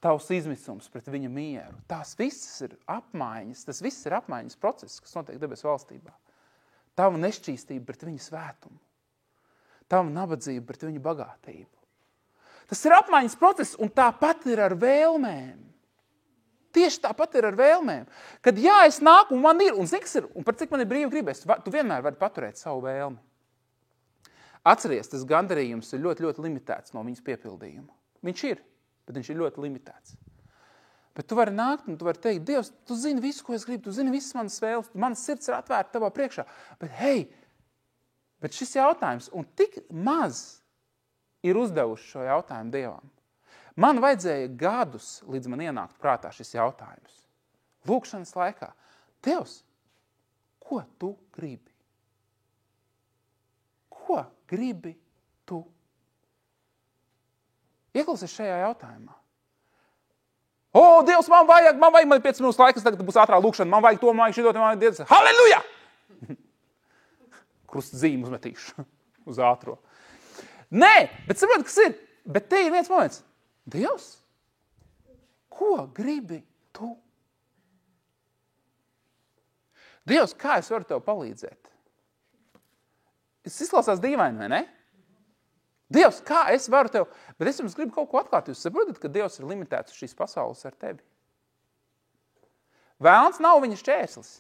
Tavs izmisums pret viņa mieru. Tās visas ir apmaiņas, tas viss ir apmaiņas process, kas notiek debesu valstībā. Tava nešķīstība pret viņa svētumu. Tava nabadzība pret viņa bagātību. Tas ir apmaiņas process, un tāpat ir ar vēlmēm. Tieši tāpat ir ar vēlmēm. Kad es nāku, un man ir, un par cik man ir brīva gribēs, tu vienmēr vari paturēt savu vēlmi. Atceries, tas gandarījums ir ļoti, ļoti limitēts no viņas piepildījuma. Viņš ir. Bet viņš ir ļoti limitēts. Bet tu vari nākt un tu vari teikt, Dievs, tu zini visu, ko es gribu, tu zini visas manas vēles, manas sirds ir atvērta tavā priekšā. Bet šis jautājums, un tik maz ir uzdevuši šo jautājumu Dievam. Man vajadzēja gadus, līdz man ienākt prātā šis jautājums. Lūkšanas laikā. Dievs, ko tu gribi? Ko gribi tu? Ieklausies šajā jautājumā. Dievs, man vajag 5 minūtes laikas, tagad būs ātrā lūkšana, man vajag to, man vajag šito, man vajag Dievs. Halleluja! Krusta zīmu uzmetīšu uz ātro. Nē, bet saprot, kas ir? Bet te ir viens moments. Dievs, ko gribi tu? Dievs, kā es varu tev palīdzēt? Es izklausās dīvaini, vai ne? Dievs, kā es varu tev? Bet es jums gribu kaut ko atklāt. Jūs saprotat, ka Dievs ir limitēts uz šīs pasaules ar tevi. Vēlns nav viņa šķērslis.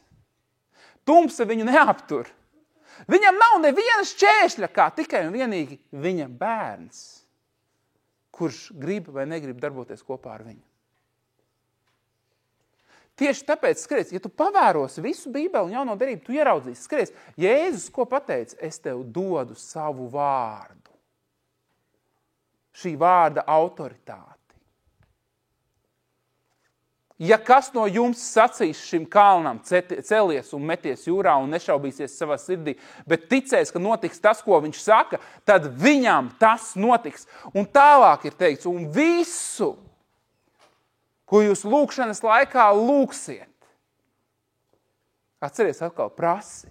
Tumsa viņu neaptur. Viņam nav neviena šķēršļa, kā tikai un vienīgi viņa bērns, kurš grib vai negrib darboties kopā ar viņu. Tieši tāpēc, skaties, ja tu pavēros visu Bībeli un jauno derību, tu ieraudzīsi, skaties, Jēzus, ko pateica, es tev dodu savu vārdu. Šī vārda autoritāti. Ja kas no jums sacīs šim kalnam, celies un meties jūrā un nešaubīsies savā sirdī, bet ticēs, ka notiks tas, ko viņš saka, tad viņam tas notiks. Un tālāk ir teikts, un visu, ko jūs lūkšanas laikā lūksiet. Atceries atkal, prasi.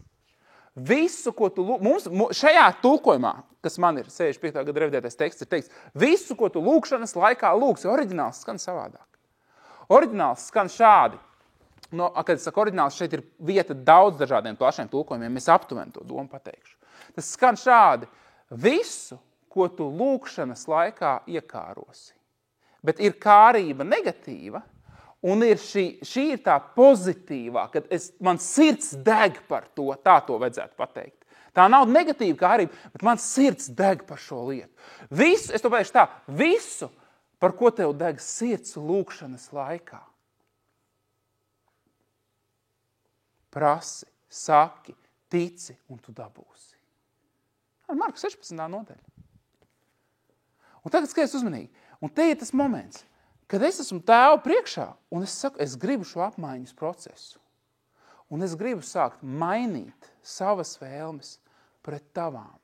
Visu, ko tu mums šajā tulkojumā, kas man ir 65. gada revidētais teksts, ir teikts, visu, ko tu lūkšanas laikā lūksi. Oriģināls skan savādāk. Oriģināls skan šādi. Kad es saku oriģināls, šeit ir vieta daudz dažādiem plašiem tulkojumiem, es aptuveni to domu pateikšu. Tas skan šādi. Visu, ko tu lūkšanas laikā iekārosi. Bet ir kārība negatīva, un ir šī ir tā pozitīvā, kad man sirds deg par to, tā to vajadzētu pateikt. Tā nav negatīva kārība, bet man sirds deg par šo lietu. Visu, es to pateikšu tā, visu, par ko tev deg sirds lūkšanas laikā. Prasi, saki, tici, un tu dabūsi. Marka 16. nodaļa. Un tagad skaties uzmanīgi. Un te ir tas moments, kad es esmu Tēva priekšā, un es saku, es gribu šo apmaiņas procesu. Un es gribu sākt mainīt savas vēlmes pret tavām.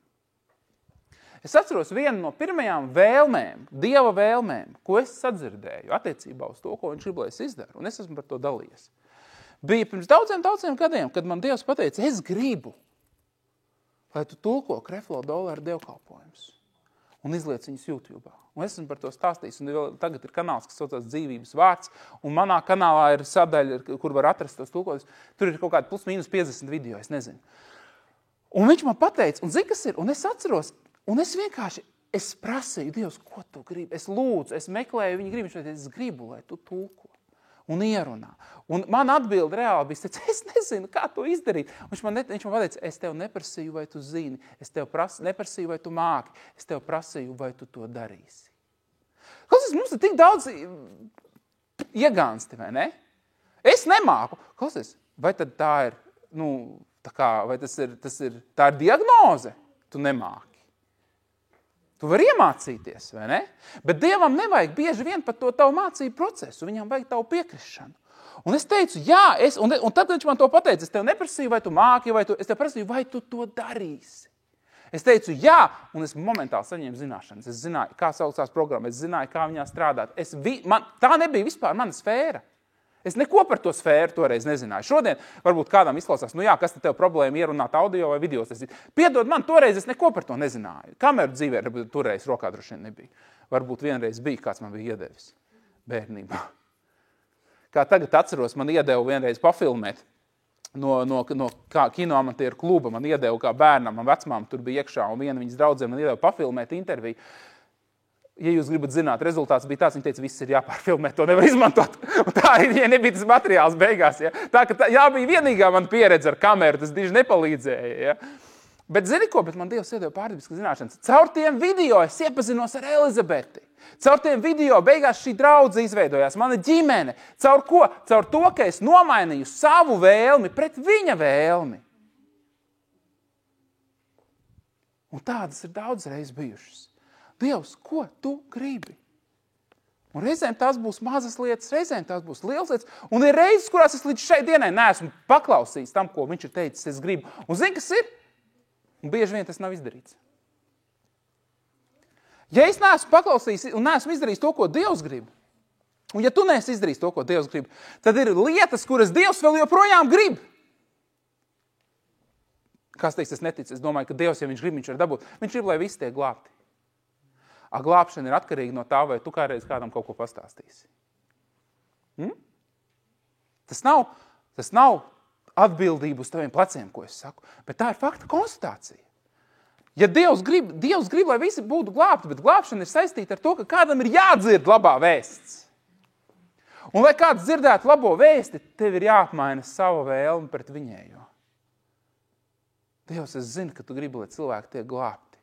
Es atceros vienu no pirmajām vēlmēm, Dieva vēlmēm, ko es sadzirdēju attiecībā uz to, ko viņš grib, lai es izdaru, un es esmu par to dalījies. Bija pirms daudziem gadiem, kad man Dievs pateica, es gribu, lai tu tulko Creflo Dollara dievkalpojumus un izliec viņus YouTube. Un es esmu par to stāstījis, un tagad ir kanāls, kas saucās Dzīvības vārds, un manā kanālā ir sadaļa, kur var atrast tos tulkotus. Tur ir kaut kādi plus mīnus 50 video, es nezinu. Un viņš man pateica, un zini, kas ir, un es atceros, un es vienkārši, es prasīju, Dievs, ko tu gribi? Es lūdzu, es meklēju, viņi grib, viņš teica, es gribu, lai tu tulko un ierunā. Un man atbilde reāli bija, es nezinu, kā to izdarīt. Viņš man pateica, es tev neprasīju, vai tu zini, es tev neprasīju, vai tu māki, es tev prasīju, vai tu to darīsi. Klausies, mums ir tik daudz iegānsti, vai ne? Es nemāku. Klausies, vai tad tā ir, vai tā ir diagnoze? Tu nemāki. Tu vari iemācīties, vai ne? Bet Dievam nevajag bieži vien pat to tavu mācību procesu. Viņam vajag tavu piekrišanu. Un es teicu, jā, un tad, kad viņš man to pateica, es tev neprasīju, vai tu māki, es tev prasīju, vai tu to darīsi. Es teicu, jā, un es momentāli saņēmu zināšanas. Es zināju, kā saucās programma, es zināju, kā viņā strādāt. Tā nebija vispār mana sfēra. Es neko par to sfēru toreiz nezināju. Šodien varbūt kādam izklausās, kas te tev problēma ierunāt audio vai video. Piedod man, toreiz es neko par to nezināju. Kameru dzīvē toreiz rokā droši vien nebija. Varbūt vienreiz bija, kāds man bija iedevis bērnībā. Kā tagad atceros, man iedeva vienreiz pafilmēt no kinoamatieru kluba. Man iedeva kā bērnam, man vecmām tur bija iekšā, un viena viņas draudzēm man iedeva pafilmēt interviju. Ja jūs gribat zināt, rezultāts bija tāds, viņa teica, viss ir jāpārfilmēt, to nevar izmantot. Un tā arī, ja nebija tas materiāls beigās. Ja? Jā, bija vienīgā man pieredze ar kameru, tas diži nepalīdzēja. Ja? Bet zini ko, man Dievs iedeva pārdabiskas zināšanas. Caur tiem video es iepazinos ar Elizabeti. Caur tiem video beigās šī draudze izveidojās, mana ģimene. Caur ko? Caur to, ka es nomainīju savu vēlmi pret viņa vēlmi. Un tādas ir daudz reizes bijušas. Dievs, ko tu gribi? Un reizēm tās būs mazas lietas, reizēm tās būs lielas lietas. Un ir reizes, kurās es līdz šai dienai neesmu paklausījis tam, ko viņš ir teicis, es gribu. Un zini, kas ir? Un bieži vien tas nav izdarīts. Ja es neesmu paklausījis un neesmu izdarījis to, ko Dievs grib, un ja tu neesi izdarījis to, ko Dievs grib, tad ir lietas, kuras Dievs vēl joprojām grib. Kāds teiks, es neticu, es domāju, ka Dievs, ja viņš grib, viņš var dabūt. Viņš grib, lai visi tiek glābti. Glābšana ir atkarīga no tā, vai tu kādreiz kādam kaut ko pastāstīsi. Tas nav atbildība uz taviem pleciem, ko es saku, bet tā ir fakta konstatācija. Ja Dievs grib, lai visi būtu glābti, bet glābšana ir saistīta ar to, ka kādam ir jādzird labā vēsts. Un lai kāds dzirdētu labo vēsti, tev ir jāapmaina sava vēlme pret viņējo. Dievs, es zinu, ka tu gribi, lai cilvēki tiek glābti.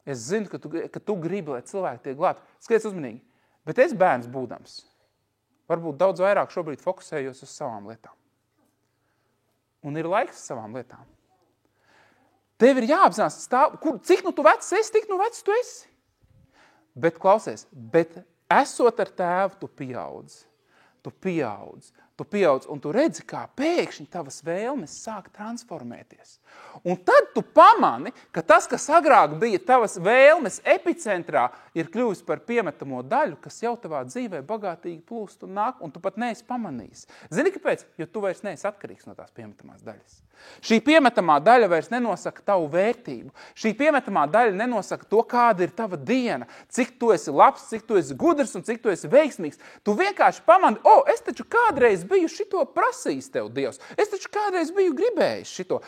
Es zinu, ka tu gribi, lai cilvēki tiek glābti. Skaties uzmanīgi. Bet es bērns būdams, varbūt daudz vairāk šobrīd fokusējos uz savām lietām. Un ir laiks savām lietām. Tev ir jāapzinās, cik nu tu vecs esi, tik nu vecs tu esi. Bet klausies, esot ar tēvu, tu pieaudz. Un tu redzi, kā pēkšņi tavas vēlmes sāk transformēties. Un tad tu pamani, ka tas, kas agrāk bija tavas vēlmes epicentrā, ir kļuvis par piemetamo daļu, kas jau tavā dzīvē bagātīgi plūst un nāk, un tu pat neesi pamanījis. Zini, kāpēc? Jo tu vairs neesi atkarīgs no tās piemetamās daļas. Šī piemetamā daļa vairs nenosaka tavu vērtību. Šī piemetamā daļa nenosaka to, kāda ir tava diena, cik tu esi labs, cik tu esi gudrs un cik tu esi veiksmīgs. Tu vienkārši pamani, es taču kādreiz biju šito prasījis tev, Dievs. Es taču kādreiz biju gribējis šito.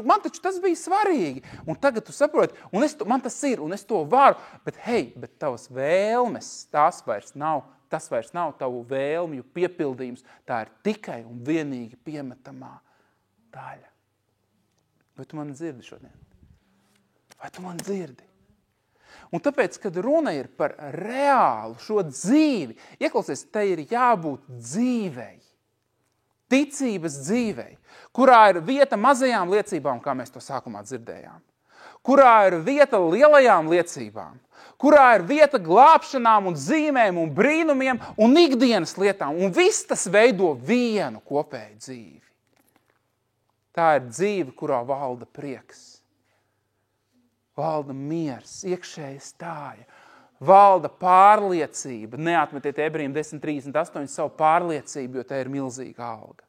Man taču tas bija svarīgi. Un tagad tu saproti, man tas ir, un es to varu. Bet tavas vēlmes, tas vairs nav tavu vēlmju piepildījums. Tā ir tikai un vienīgi piemetamā daļa. Vai tu mani dzirdi šodien? Vai tu mani dzirdi? Un tāpēc, kad runa ir par reālu šo dzīvi, ieklausies, tai ir jābūt dzīvei. Ticības dzīvei, kurā ir vieta mazajām liecībām, kā mēs to sākumā dzirdējām. Kurā ir vieta lielajām liecībām. Kurā ir vieta glābšanām un zīmēm un brīnumiem un ikdienas lietām. Un viss tas veido vienu kopēju dzīvi. Tā ir dzīve, kurā valda prieks, valda miers, iekšēja stāja, valda pārliecība. Neatmetiet Ebrejiem 10:38 savu pārliecību, jo tā ir milzīga alga.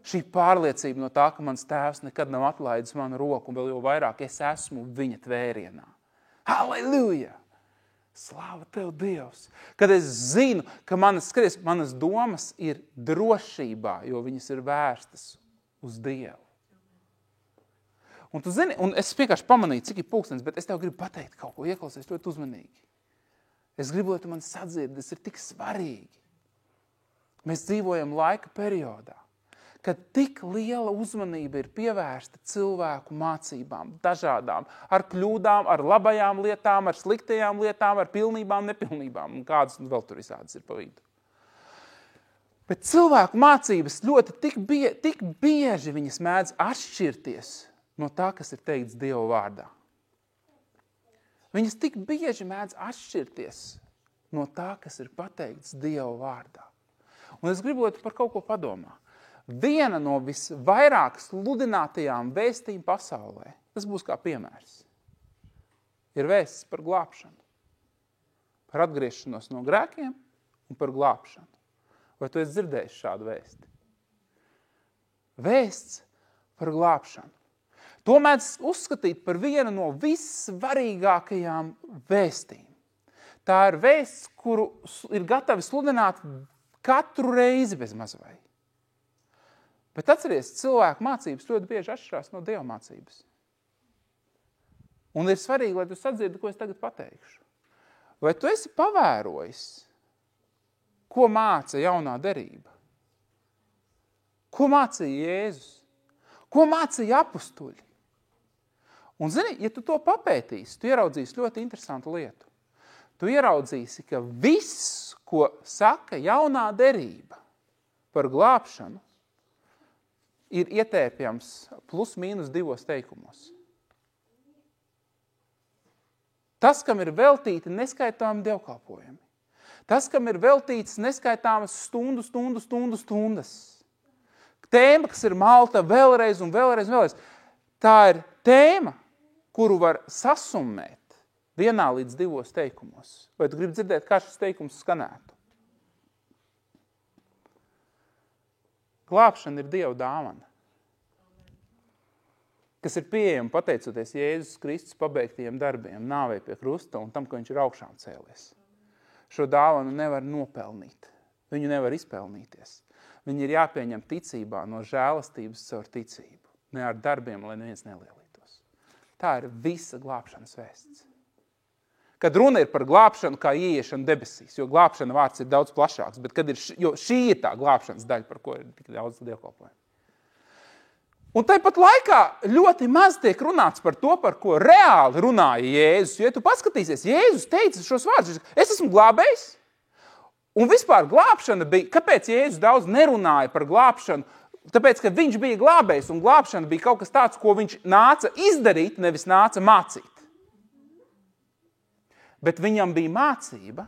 Šī pārliecība no tā, ka mans tēvs nekad nav atlaidis manu roku, un vēl jau vairāk es esmu viņa tvērienā. Halleluja! Slāva tev, Dievs! Kad es zinu, ka manas domas ir drošībā, jo viņas ir vērstas uz Dievu. Un tu zini, un es vienkārši pamanīju, cik ir pulkstenis, bet es tev gribu pateikt kaut ko, ieklausies ļoti uzmanīgi. Es gribu, lai tu man sadzirdi, tas ir tik svarīgi. Mēs dzīvojam laika periodā, kad tik liela uzmanība ir pievērsta cilvēku mācībām, dažādām, ar kļūdām, ar labajām lietām, ar sliktajām lietām, ar pilnībām, nepilnībām, un kādas vēl tur visādas ir pa vidu. Bet cilvēku mācības ļoti tik bieži viņas mēdz atšķirties no tā, kas ir teikts Dieva vārdā. Viņas tik bieži mēdz atšķirties no tā, kas ir pateikts Dieva vārdā. Un es gribu, lai tu par kaut ko padomā. Viena no visvairāk sludinātajām vēstījuma pasaulē, tas būs kā piemērs, ir vēsts par glābšanu. Par atgriešanos no grēkiem un par glābšanu. Vai tu esi dzirdējis šādu vēsti? Vēsts par glābšanu. To mēdz uzskatīt par vienu no vissvarīgākajām vēstīm. Tā ir vēsts, kuru ir gatavi sludināt katru reizi bez mazvai. Bet atceries, cilvēku mācības ļoti bieži atšķirās no Dieva mācības. Un ir svarīgi, lai tu sadzirdi, ko es tagad pateikšu. Vai tu esi pavērojis, ko māca jaunā derība? Ko mācīja Jēzus? Ko mācīja apustuļi? Un zini, ja tu to papētīsi, tu ieraudzīsi ļoti interesantu lietu. Tu ieraudzīsi, ka viss, ko saka jaunā derība par glābšanu, ir ietērpjams plus mīnus 2 teikumos. Tas, kam ir veltīti neskaitāmi dievkalpojumi. Tas, kam ir veltīts neskaitāmas stundas. Tēma, kas ir malta vēlreiz un vēlreiz. Tā ir tēma, kuru var sasummēt 1 līdz 2 teikumos. Vai tu gribi dzirdēt, kā šis teikums skanētu? Glābšana ir Dieva dāvana, kas ir pieejama pateicoties Jēzus Kristus pabeigtajiem darbiem, nāvei pie krusta un tam, ka viņš ir augšām cēlies. Šo dāvanu nevar nopelnīt. Viņu nevar izpelnīties. Viņi ir jāpieņem ticībā no žēlastības caur ticību. Ne ar darbiem, lai neviens nelielītos. Tā ir visa glābšanas vēsts. Kad runa ir par glābšanu kā ieiešanu debesīs, jo glābšana vārds ir daudz plašāks, bet jo šī ir tā glābšanas daļa, par ko ir tik daudz dievkalpojumu. Un tāpat laikā ļoti maz tiek runāts par to, par ko reāli runāja Jēzus. Jo, ja tu paskatīsies, Jēzus teica šos vārdus, es esmu glābējs. Un vispār glābšana bija, kāpēc Jēzus daudz nerunāja par glābšanu? Tāpēc, ka viņš bija glābējs, un glābšana bija kaut kas tāds, ko viņš nāca izdarīt, nevis nāca mācīt. Bet viņam bija mācība,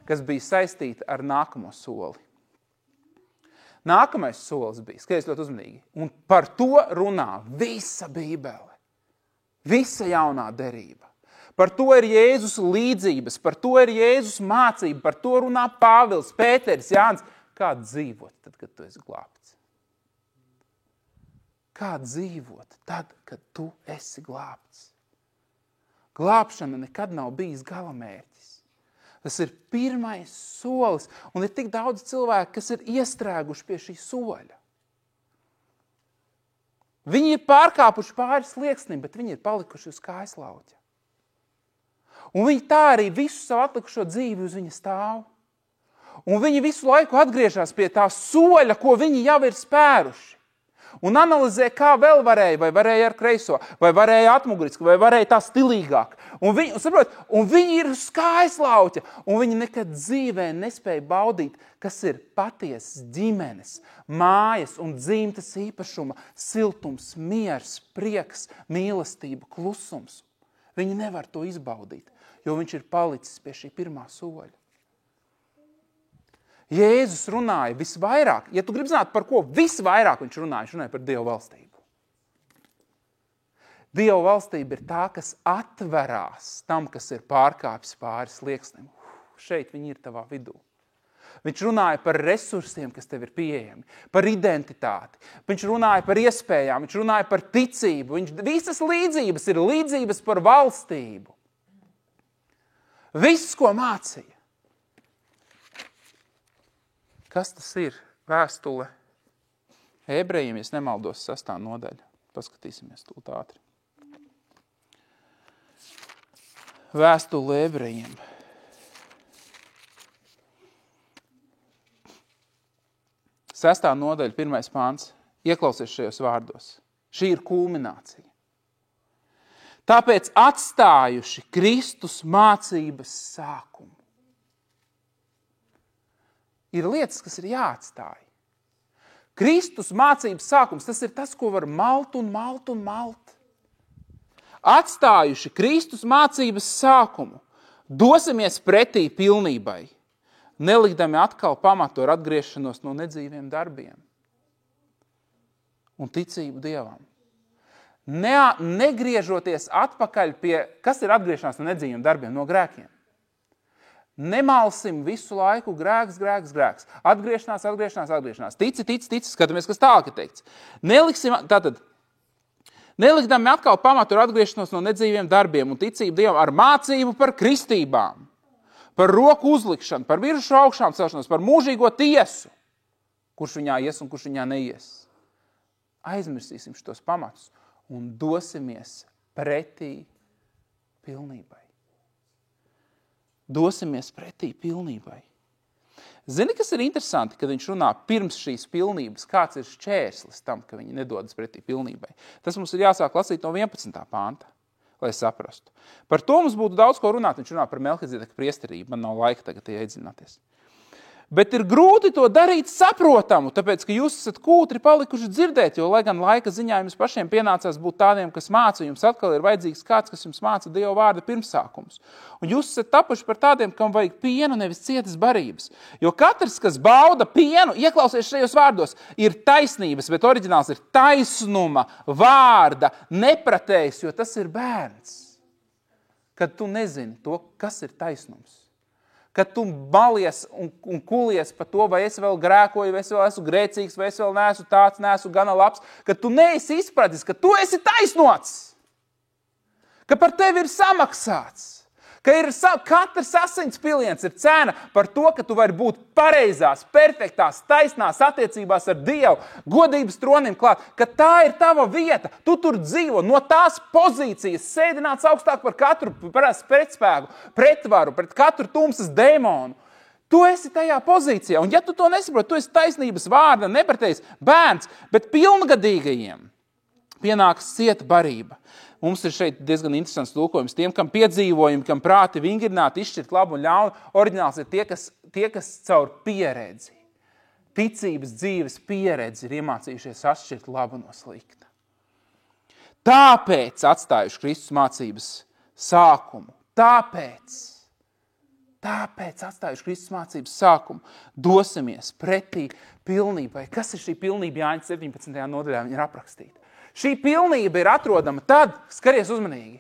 kas bija saistīta ar nākamo soli. Nākamais solis bija, skaties ļoti uzmanīgi, un par to runā visa Bībele, visa jaunā derība. Par to ir Jēzus līdzības, par to ir Jēzus mācība, par to runā Pāvils, Pēteris, Jānis. Kā dzīvot tad, kad tu esi glābts? Kā dzīvot tad, kad tu esi glābts? Glābšana nekad nav bijis galamērķis. Tas ir pirmais solis, un ir tik daudz cilvēku, kas ir iestrēguši pie šī soļa. Viņi ir pārkāpuši pāri slieksnim, bet viņi ir palikuši uz kājaslauķa. Un viņi tā arī visu savu atlikušo dzīvi uz viņa stāv. Un viņi visu laiku atgriežas pie tā soļa, ko viņi jau ir spēruši. Un analizē, kā vēl varēja, vai varēja ar kreiso, vai varēja atmuguriski, vai varēja tā stilīgāk. Un viņi ir uz kājaslauķa, un viņi nekad dzīvē nespēja baudīt, kas ir patiesas ģimenes, mājas un dzimtas īpašuma, siltums, miers, prieks, mīlestība, klusums. Viņi nevar to izbaudīt, jo viņš ir palicis pie šī pirmā soļa. Jēzus runāja visvairāk, ja tu gribi zināt, par ko visvairāk viņš runāja par Dieva valstību. Dieva valstība ir tā, kas atverās tam, kas ir pārkāpis pāri slieksnim. Šeit viņi ir tavā vidū. Viņš runāja par resursiem, kas tev ir pieejami, par identitāti. Viņš runāja par iespējām, viņš runāja par ticību. Visas līdzības ir līdzības par valstību. Viss, ko mācīja. Kas tas ir? Vēstule Ebrejiem, ja nemaldos, 6. nodaļa. Paskatīsimies tūlīt ātri. Vēstule Ebrejiem. Sestā nodaļa, 1. pāns. Ieklausies šajos vārdos. Šī ir kulminācija. Tāpēc atstājuši Kristus mācības sākumu. Ir lietas, kas ir jāatstāj. Kristus mācības sākums, tas ir tas, ko var malt un malt un malt. Atstājuši Kristus mācības sākumu, dosimies pretī pilnībai, nelikdami atkal pamatu ar atgriešanos no nedzīviem darbiem un ticību Dievam. Negriežoties atpakaļ pie, kas ir atgriešanās no nedzīviem darbiem, no grēkiem. Nemalsim visu laiku grēks. Atgriešanās. Tici, skatāmies, kas tālāk ir teikts. Nelikdami atkal pamatu ar atgriešanos no nedzīviem darbiem un ticību Dievam ar mācību par kristībām, par roku uzlikšanu, par virsmu augšām celšanos, par mūžīgo tiesu, kurš viņā ies un kurš viņā neies. Aizmirsīsim šitos pamatus un dosimies pretī pilnībai. Dosimies pretī pilnībai. Zini, kas ir interesanti, kad viņš runā pirms šīs pilnības, kāds ir šķērslis tam, ka viņi nedodas pretī pilnībai. Tas mums ir jāsāk lasīt no 11. pānta, lai saprastu. Par to mums būtu daudz ko runāt, viņš runā par Melhizedeka priesterību, man nav laika tagad iedzināties. Bet ir grūti to darīt saprotamu, tāpēc, ka jūs esat kūtri palikuši dzirdēt, jo, lai gan laika ziņā jums pašiem pienācās būt tādiem, kas māca, jums atkal ir vajadzīgs kāds, kas jums māca Dieva vārda pirmsākums. Un jūs esat tapuši par tādiem, kam vajag pienu, nevis cietas barības. Jo katrs, kas bauda pienu, ieklausies šajos vārdos, ir taisnības, bet oriģināls ir taisnuma vārda, nepratējs, jo tas ir bērns. Kad tu nezini to, kas ir taisnums. Kad tu balies un kulies par to, vai es vēl grēkoju, vai es vēl esmu grēcīgs, vai es vēl neesmu tāds, neesmu gana labs, kad tu neesi izpratis, ka tu esi taisnots, ka par tevi ir samaksāts, ka katrs asins piliens ir cena par to, ka tu vari būt pareizās, perfektās, taisnās attiecībās ar Dievu, godības tronim klāt, ka tā ir tava vieta, tu tur dzīvo, no tās pozīcijas sēdināts augstāk par katru pretspēku, pretvaru, pret katru tumsas dēmonu. Tu esi tajā pozīcijā, un ja tu to nesaproti, tu esi taisnības vārda, nepratējs bērns, bet pilngadīgajiem pienākas cieta barība. Mums ir šeit diezgan interesants tulkojums. Tiem, kam piedzīvojumi, kam prāti vingrināti, izšķirt labu un ļaunu, oriģināls ir tie, kas caur pieredzi, ticības dzīves pieredzi ir iemācījušies atšķirt labu no slikta. Tāpēc atstājuši Kristus mācības sākumu. Tāpēc atstājuši Kristus mācības sākumu, dosimies pretī pilnībai. Kas ir šī pilnība? Jāņa 17. nodaļā viņa ir aprakstīta. Šī pilnība ir atrodama tad, skaries uzmanīgi,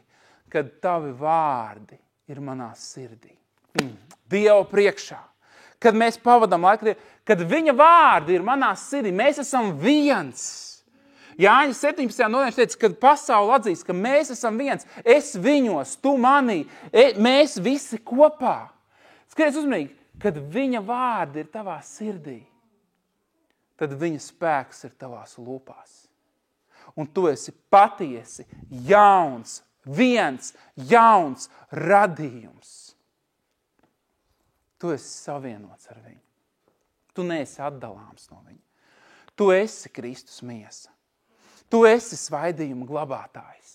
kad tavi vārdi ir manā sirdī. Dieva priekšā. Kad mēs pavadām laiku, kad viņa vārdi ir manā sirdī, mēs esam viens. Jāņa 17. nodaļā teica, kad pasaule atzīs, ka mēs esam viens, es viņos, tu manī, mēs visi kopā. Skaties uzmanīgi, kad viņa vārdi ir tavā sirdī, tad viņa spēks ir tavās lūpās. Un tu esi patiesi jauns, viens jauns radījums. Tu esi savienots ar viņu. Tu neesi atdalāms no viņa. Tu esi Kristus miesa. Tu esi svaidījuma glabātājs.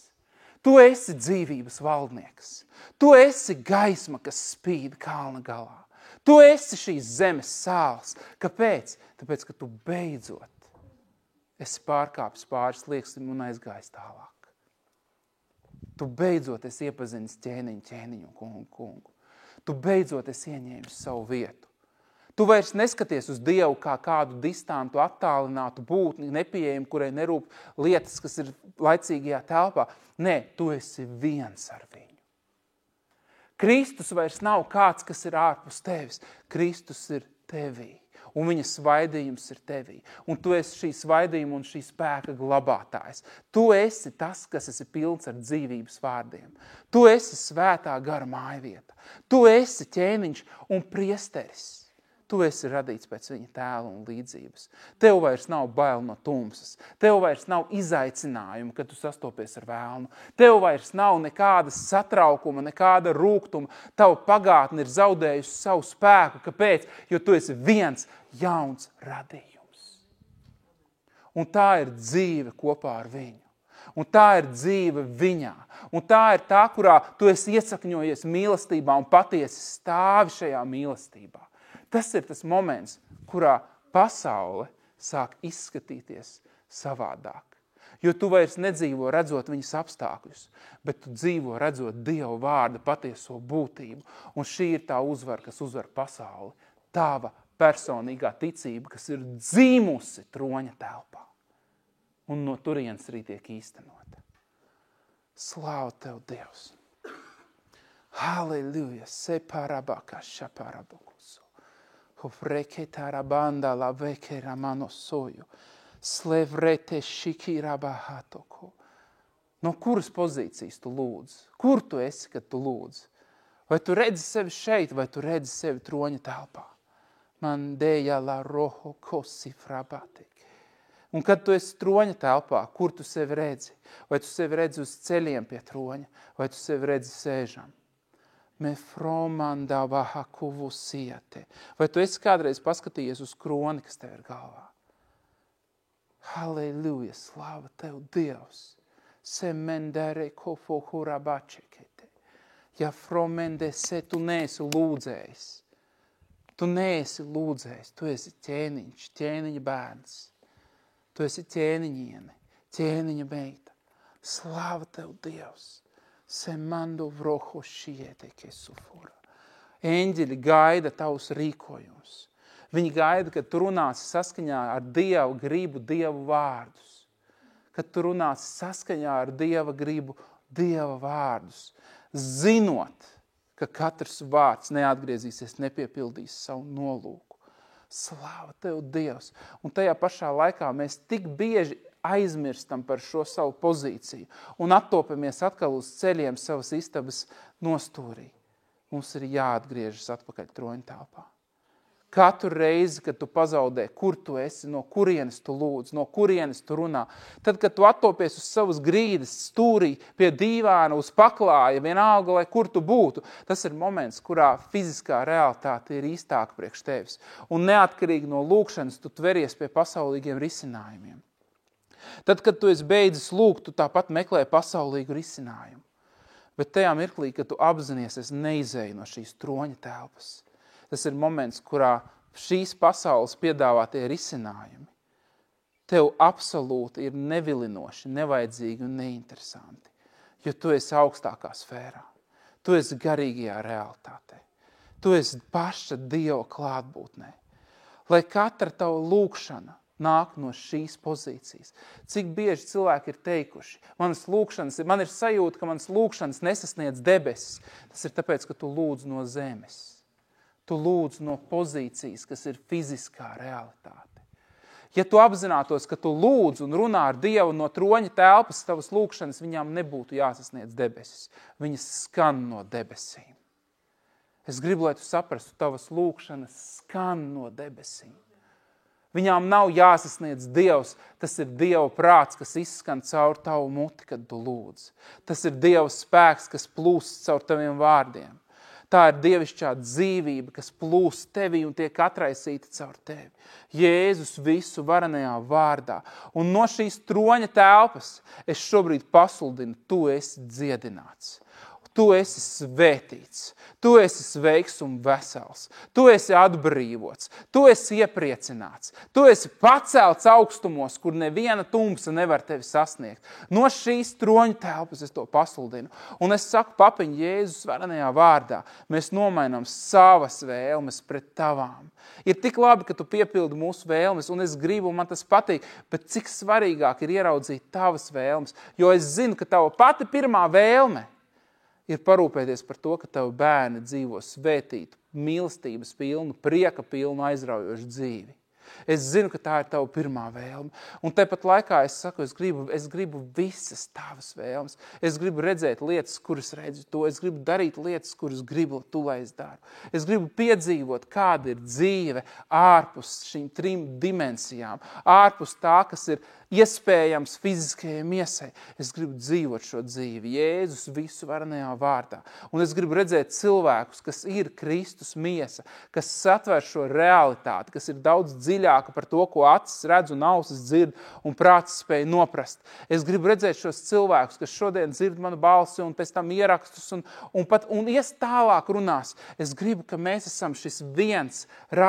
Tu esi dzīvības valdnieks. Tu esi gaisma, kas spīd kalna galā. Tu esi šīs zemes sāls. Kāpēc? Tāpēc, ka tu beidzot esi pārkāpis pāris slieksnim un aizgājis tālāk. Tu beidzot esi iepazinis ķēniņu kungu. Tu beidzot esi ieņēmis savu vietu. Tu vairs neskaties uz Dievu kā kādu distantu, attālinātu būtni, nepieejamu, kurai nerūp lietas, kas ir laicīgajā telpā. Nē, tu esi viens ar viņu. Kristus vairs nav kāds, kas ir ārpus tevis. Kristus ir tevī. Un viņa svaidījums ir tevī. Un tu esi šī svaidījuma un šī spēka glabātājs. Tu esi tas, kas esi pilns ar dzīvības vārdiem. Tu esi svētā gara mājvieta. Tu esi ķēniņš un priesteris. Tu esi radīts pēc viņa tēla un līdzības. Tev vairs nav bail no tumsas. Tev vairs nav izaicinājumu, kad tu sastopies ar vēlnu. Tev vairs nav nekādas satraukuma, nekāda rūgtuma. Tava pagātne ir zaudējusi savu spēku. Kāpēc? Jo tu esi viens jauns radījums. Un tā ir dzīve kopā ar viņu. Un tā ir dzīve viņā. Un tā ir tā, kurā tu esi iesakņojies mīlestībā un patiesi stāvi šajā mīlestībā. Tas ir tas moments, kurā pasaule sāk izskatīties savādāk. Jo tu vairs nedzīvo redzot viņas apstākļus, bet tu dzīvo redzot Dieva vārda patieso būtību. Un šī ir tā uzvara, kas uzvar pasauli. Tava personīgā ticība, kas ir dzīmusi troņa telpā. Un no turienes arī tiek īstenota. Slāva tev, Dievs! Halleluja! Separabaka šaparabukusu. Hofreketarabanda la vekera manosoju. Slevrete šikirabahatoko. No kuras pozīcijas tu lūdz? Kur tu esi, kad tu lūdz? Vai tu redzi sevi šeit, vai tu redzi sevi troņa telpā? Mandeja la roho kosi frabatek. Un kad tu esi troņa telpā, kur tu sevi redzi? Vai tu sevi redzi uz ceļiem pie troņa, vai tu sevi redzi sēžam? Me fromanda vahakuvu siete. Vai tu esi kādreiz paskatījies uz kroni, kas tev ir galvā? Halleluja, slāva tev, Dievs! Semendere kofo hurabačekete. Ja fromende se tu neesi lūdzējis. Tu neesi lūdzējis, tu esi ķēniņš, ķēniņa bērns. Tu esi ķēniņiene, ķēniņa meita. Slāva tev, Dievs! Semando vroho šiete kesufura. Eņģeļi gaida tavus rīkojumus. Viņi gaida, kad tu runāsi saskaņā ar Dievu gribu, Dievu vārdus. Kad tu runāsi saskaņā ar Dieva gribu, Dieva vārdus. Zinot, ka katrs vārds neatgriezīsies, nepiepildīs savu nolūku. Slāva tev, Dievs! Un tajā pašā laikā mēs tik bieži aizmirstam par šo savu pozīciju un attopamies atkal uz ceļiem savas istabas nostūrī. Mums ir jāatgriežas atpakaļ troņa telpā. Katru reizi, kad tu pazaudē, kur tu esi, no kurienes tu lūdz, no kurienes tu runā, tad, kad tu attopies uz savas grīdas stūrī, pie dīvāna, uz paklāja, vienalga, lai kur tu būtu, tas ir moments, kurā fiziskā realitāte ir īstāka priekš tevis. Un neatkarīgi no lūkšanas tu tveries pie pasaulīgiem risinājumiem. Tad, kad tu esi beidzis lūgt, tu tāpat meklē pasaulīgu risinājumu. Bet tajā mirklī, kad tu apzinies, es neizēju no šīs troņa telpas. Tas ir moments, kurā šīs pasaules piedāvātie risinājumi tev absolūti ir nevilinoši, nevajadzīgi un neinteresanti, jo tu esi augstākā sfērā. Tu esi garīgajā realitātē. Tu esi paša Dieva klātbūtnē. Lai katra tava lūkšana nāk no šīs pozīcijas. Cik bieži cilvēki ir teikuši, man ir sajūta, ka manas lūkšanas nesasniedz debesis. Tas ir tāpēc, ka tu lūdz no zemes. Tu lūdz no pozīcijas, kas ir fiziskā realitāte. Ja tu apzinātos, ka tu lūdz un runā ar Dievu no troņa telpas, tavas lūkšanas viņām nebūtu jāsasniedz debesis. Viņas skan no debesīm. Es gribu, lai tu saprastu, tavas lūkšanas skan no debesīm. Viņām nav jāsasniedz Dievs, tas ir Dieva prāts, kas izskan caur tavu muti, kad tu lūdz. Tas ir Dieva spēks, kas plūst caur taviem vārdiem. Tā ir dievišķā dzīvība, kas plūst tevī un tiek atraisīta caur tevi. Jēzus visu varenajā vārdā. Un no šīs troņa telpas es šobrīd pasludinu, tu esi dziedināts. Tu esi svētīts, tu esi sveiks un vesels, tu esi atbrīvots, tu esi iepriecināts, tu esi pacelts augstumos, kur neviena tumsa nevar tevi sasniegt. No šīs troņa telpas es to pasludinu. Un es saku, papiņ, Jēzus varenajā vārdā, mēs nomainām savas vēlmes pret tavām. Ir tik labi, ka tu piepildi mūsu vēlmes, un es gribu, un man tas patīk, bet cik svarīgāk ir ieraudzīt tavas vēlmes, jo es zinu, ka tava pati pirmā vēlme ir parūpēties par to, ka tavi bērni dzīvo svētītu, mīlestības pilnu, prieka pilnu, aizraujošu dzīvi. Es zinu, ka tā ir tava pirmā vēlme. Un tepat laikā es saku, es gribu visas tavas vēlmes. Es gribu redzēt lietas, kuras redzu to. Es gribu darīt lietas, kuras gribu tu, lai es daru. Es gribu piedzīvot, kāda ir dzīve ārpus šīm 3 dimensijām. Ārpus tā, kas ir iespējams fiziskajai miesai. Es gribu dzīvot šo dzīvi, Jēzus visu varenajā vārdā. Un es gribu redzēt cilvēkus, kas ir Kristus miesa, kas satver šo realitāti, kas ir daudz dziļāka par to, ko acis redz un ausis dzird un prāts spēj noprast. Es gribu redzēt šos cilvēkus, kas šodien dzird manu balsi un pēc tam ierakstus un ies tālāk runās. Es gribu, ka mēs esam šis viens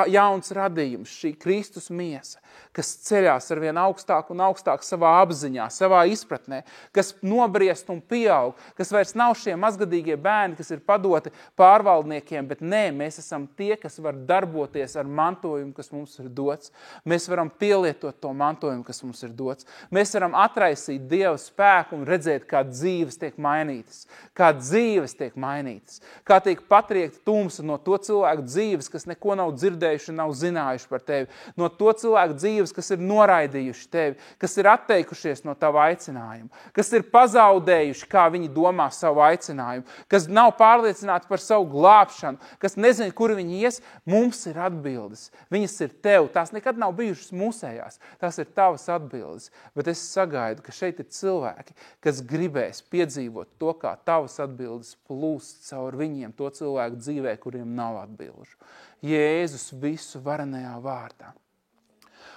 jauns radījums, šī Kristus miesa, kas ceļās ar vien augstāk un augstāk savā apziņā, savā izpratnē, kas nobriest un pieaug, kas vairs nav šie mazgadīgie bērni, kas ir padoti pārvaldniekiem, bet nē, mēs esam tie, kas var darboties ar mantojumu, kas mums ir dots. Mēs varam pielietot to mantojumu, kas mums ir dots. Mēs varam atraisīt Dieva spēku un redzēt, kā dzīves tiek mainītas. Kā dzīves tiek mainītas. Kā tiek patriekta tumsa no to cilvēku dzīves, kas neko nav dzirdējuši un nav zinājuši par tevi. No to cilvēku dzīves, kas ir noraidījuši tevi, kas ir atteikušies no tava aicinājuma, kas ir pazaudējuši, kā viņi domā savu aicinājumu, kas nav pārliecināti par savu glābšanu, kas nezina, kur viņi ies, mums ir atbildes. Viņas ir tev, tās nekad nav bijušas mūsējās, tās ir tavas atbildes, bet es sagaidu, ka šeit ir cilvēki, kas gribēs piedzīvot to, kā tavas atbildes plūst caur viņiem, to cilvēku dzīvē, kuriem nav atbilžu. Jēzus visu varenajā vārdā.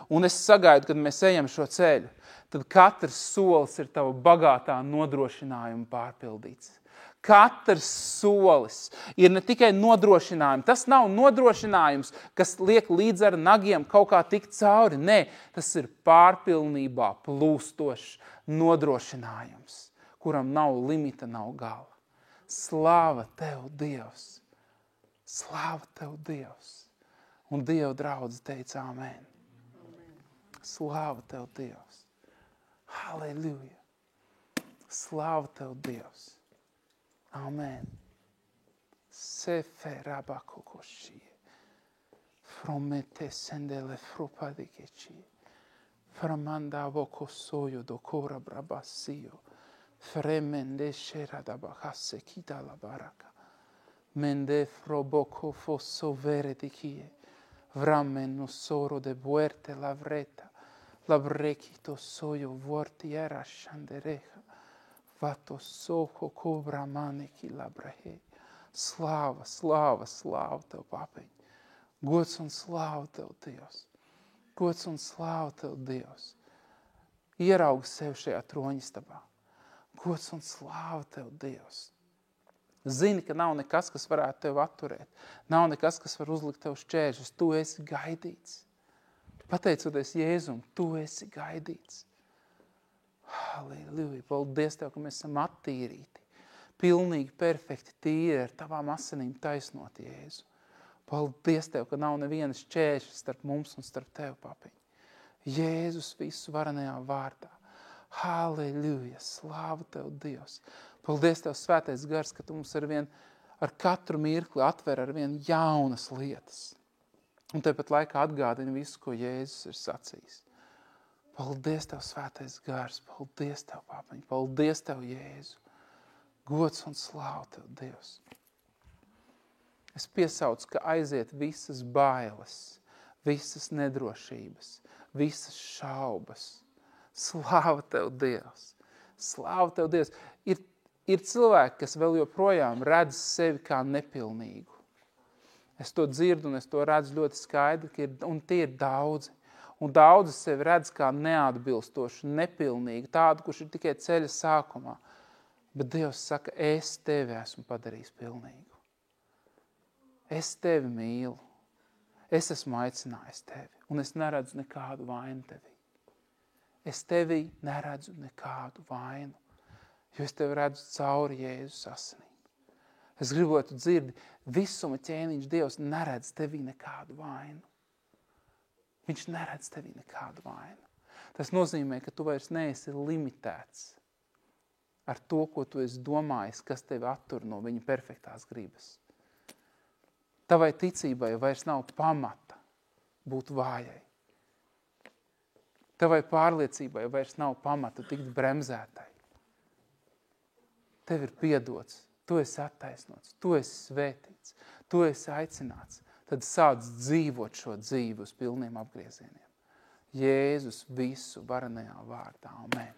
Un es sagaidu, kad mēs ejam šo ceļu, tad katrs solis ir tava bagātā nodrošinājuma pārpildīts. Katrs solis ir ne tikai nodrošinājums. Tas nav nodrošinājums, kas liek līdz ar nagiem kaut kā tikt cauri. Nē, tas ir pārpilnībā plūstošs nodrošinājums, kuram nav limita, nav gala. Slāva tev, Dievs! Slāva tev, Dievs! Un Dieva draudze teica āmen. Slāva tev, Dievs! Halleluja! Slāva tev, Dievs! Amen. Sefe rabakokošie. Fromete sendele frupadikečie. Framanda voko sojo do kora brabasio. Fremende shera da bahase kita la baraka. Mende froboko fosso vere dikie. Vramen no soro de buerte la vreta. La brekito sojo vorti era shandereha. Vato soho cobra maneki la brehe. Slāva, slāva, slāva tev, papiņ. Gods un slāva tev, Dievs. Gods un slāva tev, Dievs. Ieraugi sev šajā troņistabā. Gods un slāva Tev, Dievs. Zini, ka nav nekas, kas varētu Tev atturēt. Nav nekas, kas var uzlikt Tev šķēršus. Tu esi gaidīts. Pateicoties Jēzum, Tu esi gaidīts. Halleluja. Paldies Tev, ka mēs esam attīrīti. Pilnīgi, perfekti, tīri ar Tavām asinīm taisnot, Jēzu. Paldies Tev, ka nav nevienas šķēršļas starp mums un starp Tev, papiņ. Jēzus visu varenajā vārdā. Halleluja, slāva Tev, Dievs. Paldies Tev, svētais gars, ka Tu mums ar katru mirkli atver ar vien jaunas lietas. Un tāpat laikā atgādina visu, ko Jēzus ir sacījis. Paldies Tev, svētais gars, paldies Tev, papiņ, paldies Tev, Jēzu. Gods un slāva Tev, Dievs. Es piesaucu, ka aiziet visas bailes, visas nedrošības, visas šaubas. Slāva Tev, Dievs! Slāva Tev, Dievs! Ir cilvēki, kas vēl joprojām redz sevi kā nepilnīgu. Es to dzirdu un es to redzu ļoti skaidri, un tie ir daudzi. Un daudzi sevi redz kā neatbilstošu, nepilnīgu, tādu, kurš ir tikai ceļa sākumā. Bet Dievs saka, es tevi esmu padarījis pilnīgu. Es tevi mīlu. Es esmu aicinājis tevi, un es neredzu nekādu vainu tevī. Es tevī neredzu nekādu vainu, jo es tevi redzu cauri Jēzus asinīm. Es gribu, lai tu dzirdi, visuma ķēniņš Dievs neredz tevī nekādu vainu. Viņš neredz tevī nekādu vainu. Tas nozīmē, ka tu vairs neesi limitēts ar to, ko tu esi domājis, kas tevi attur no viņa perfektās gribas. Tavai ticībai vairs nav pamata būt vājai. Tavai pārliecībai vairs nav pamata tikt bremzētai. Tev ir piedots, tu esi attaisnots, tu esi svētīts, tu esi aicināts. Tad sāc dzīvot šo dzīvi uz pilniem apgriezieniem. Jēzus visu varenajā vārdā. Amen.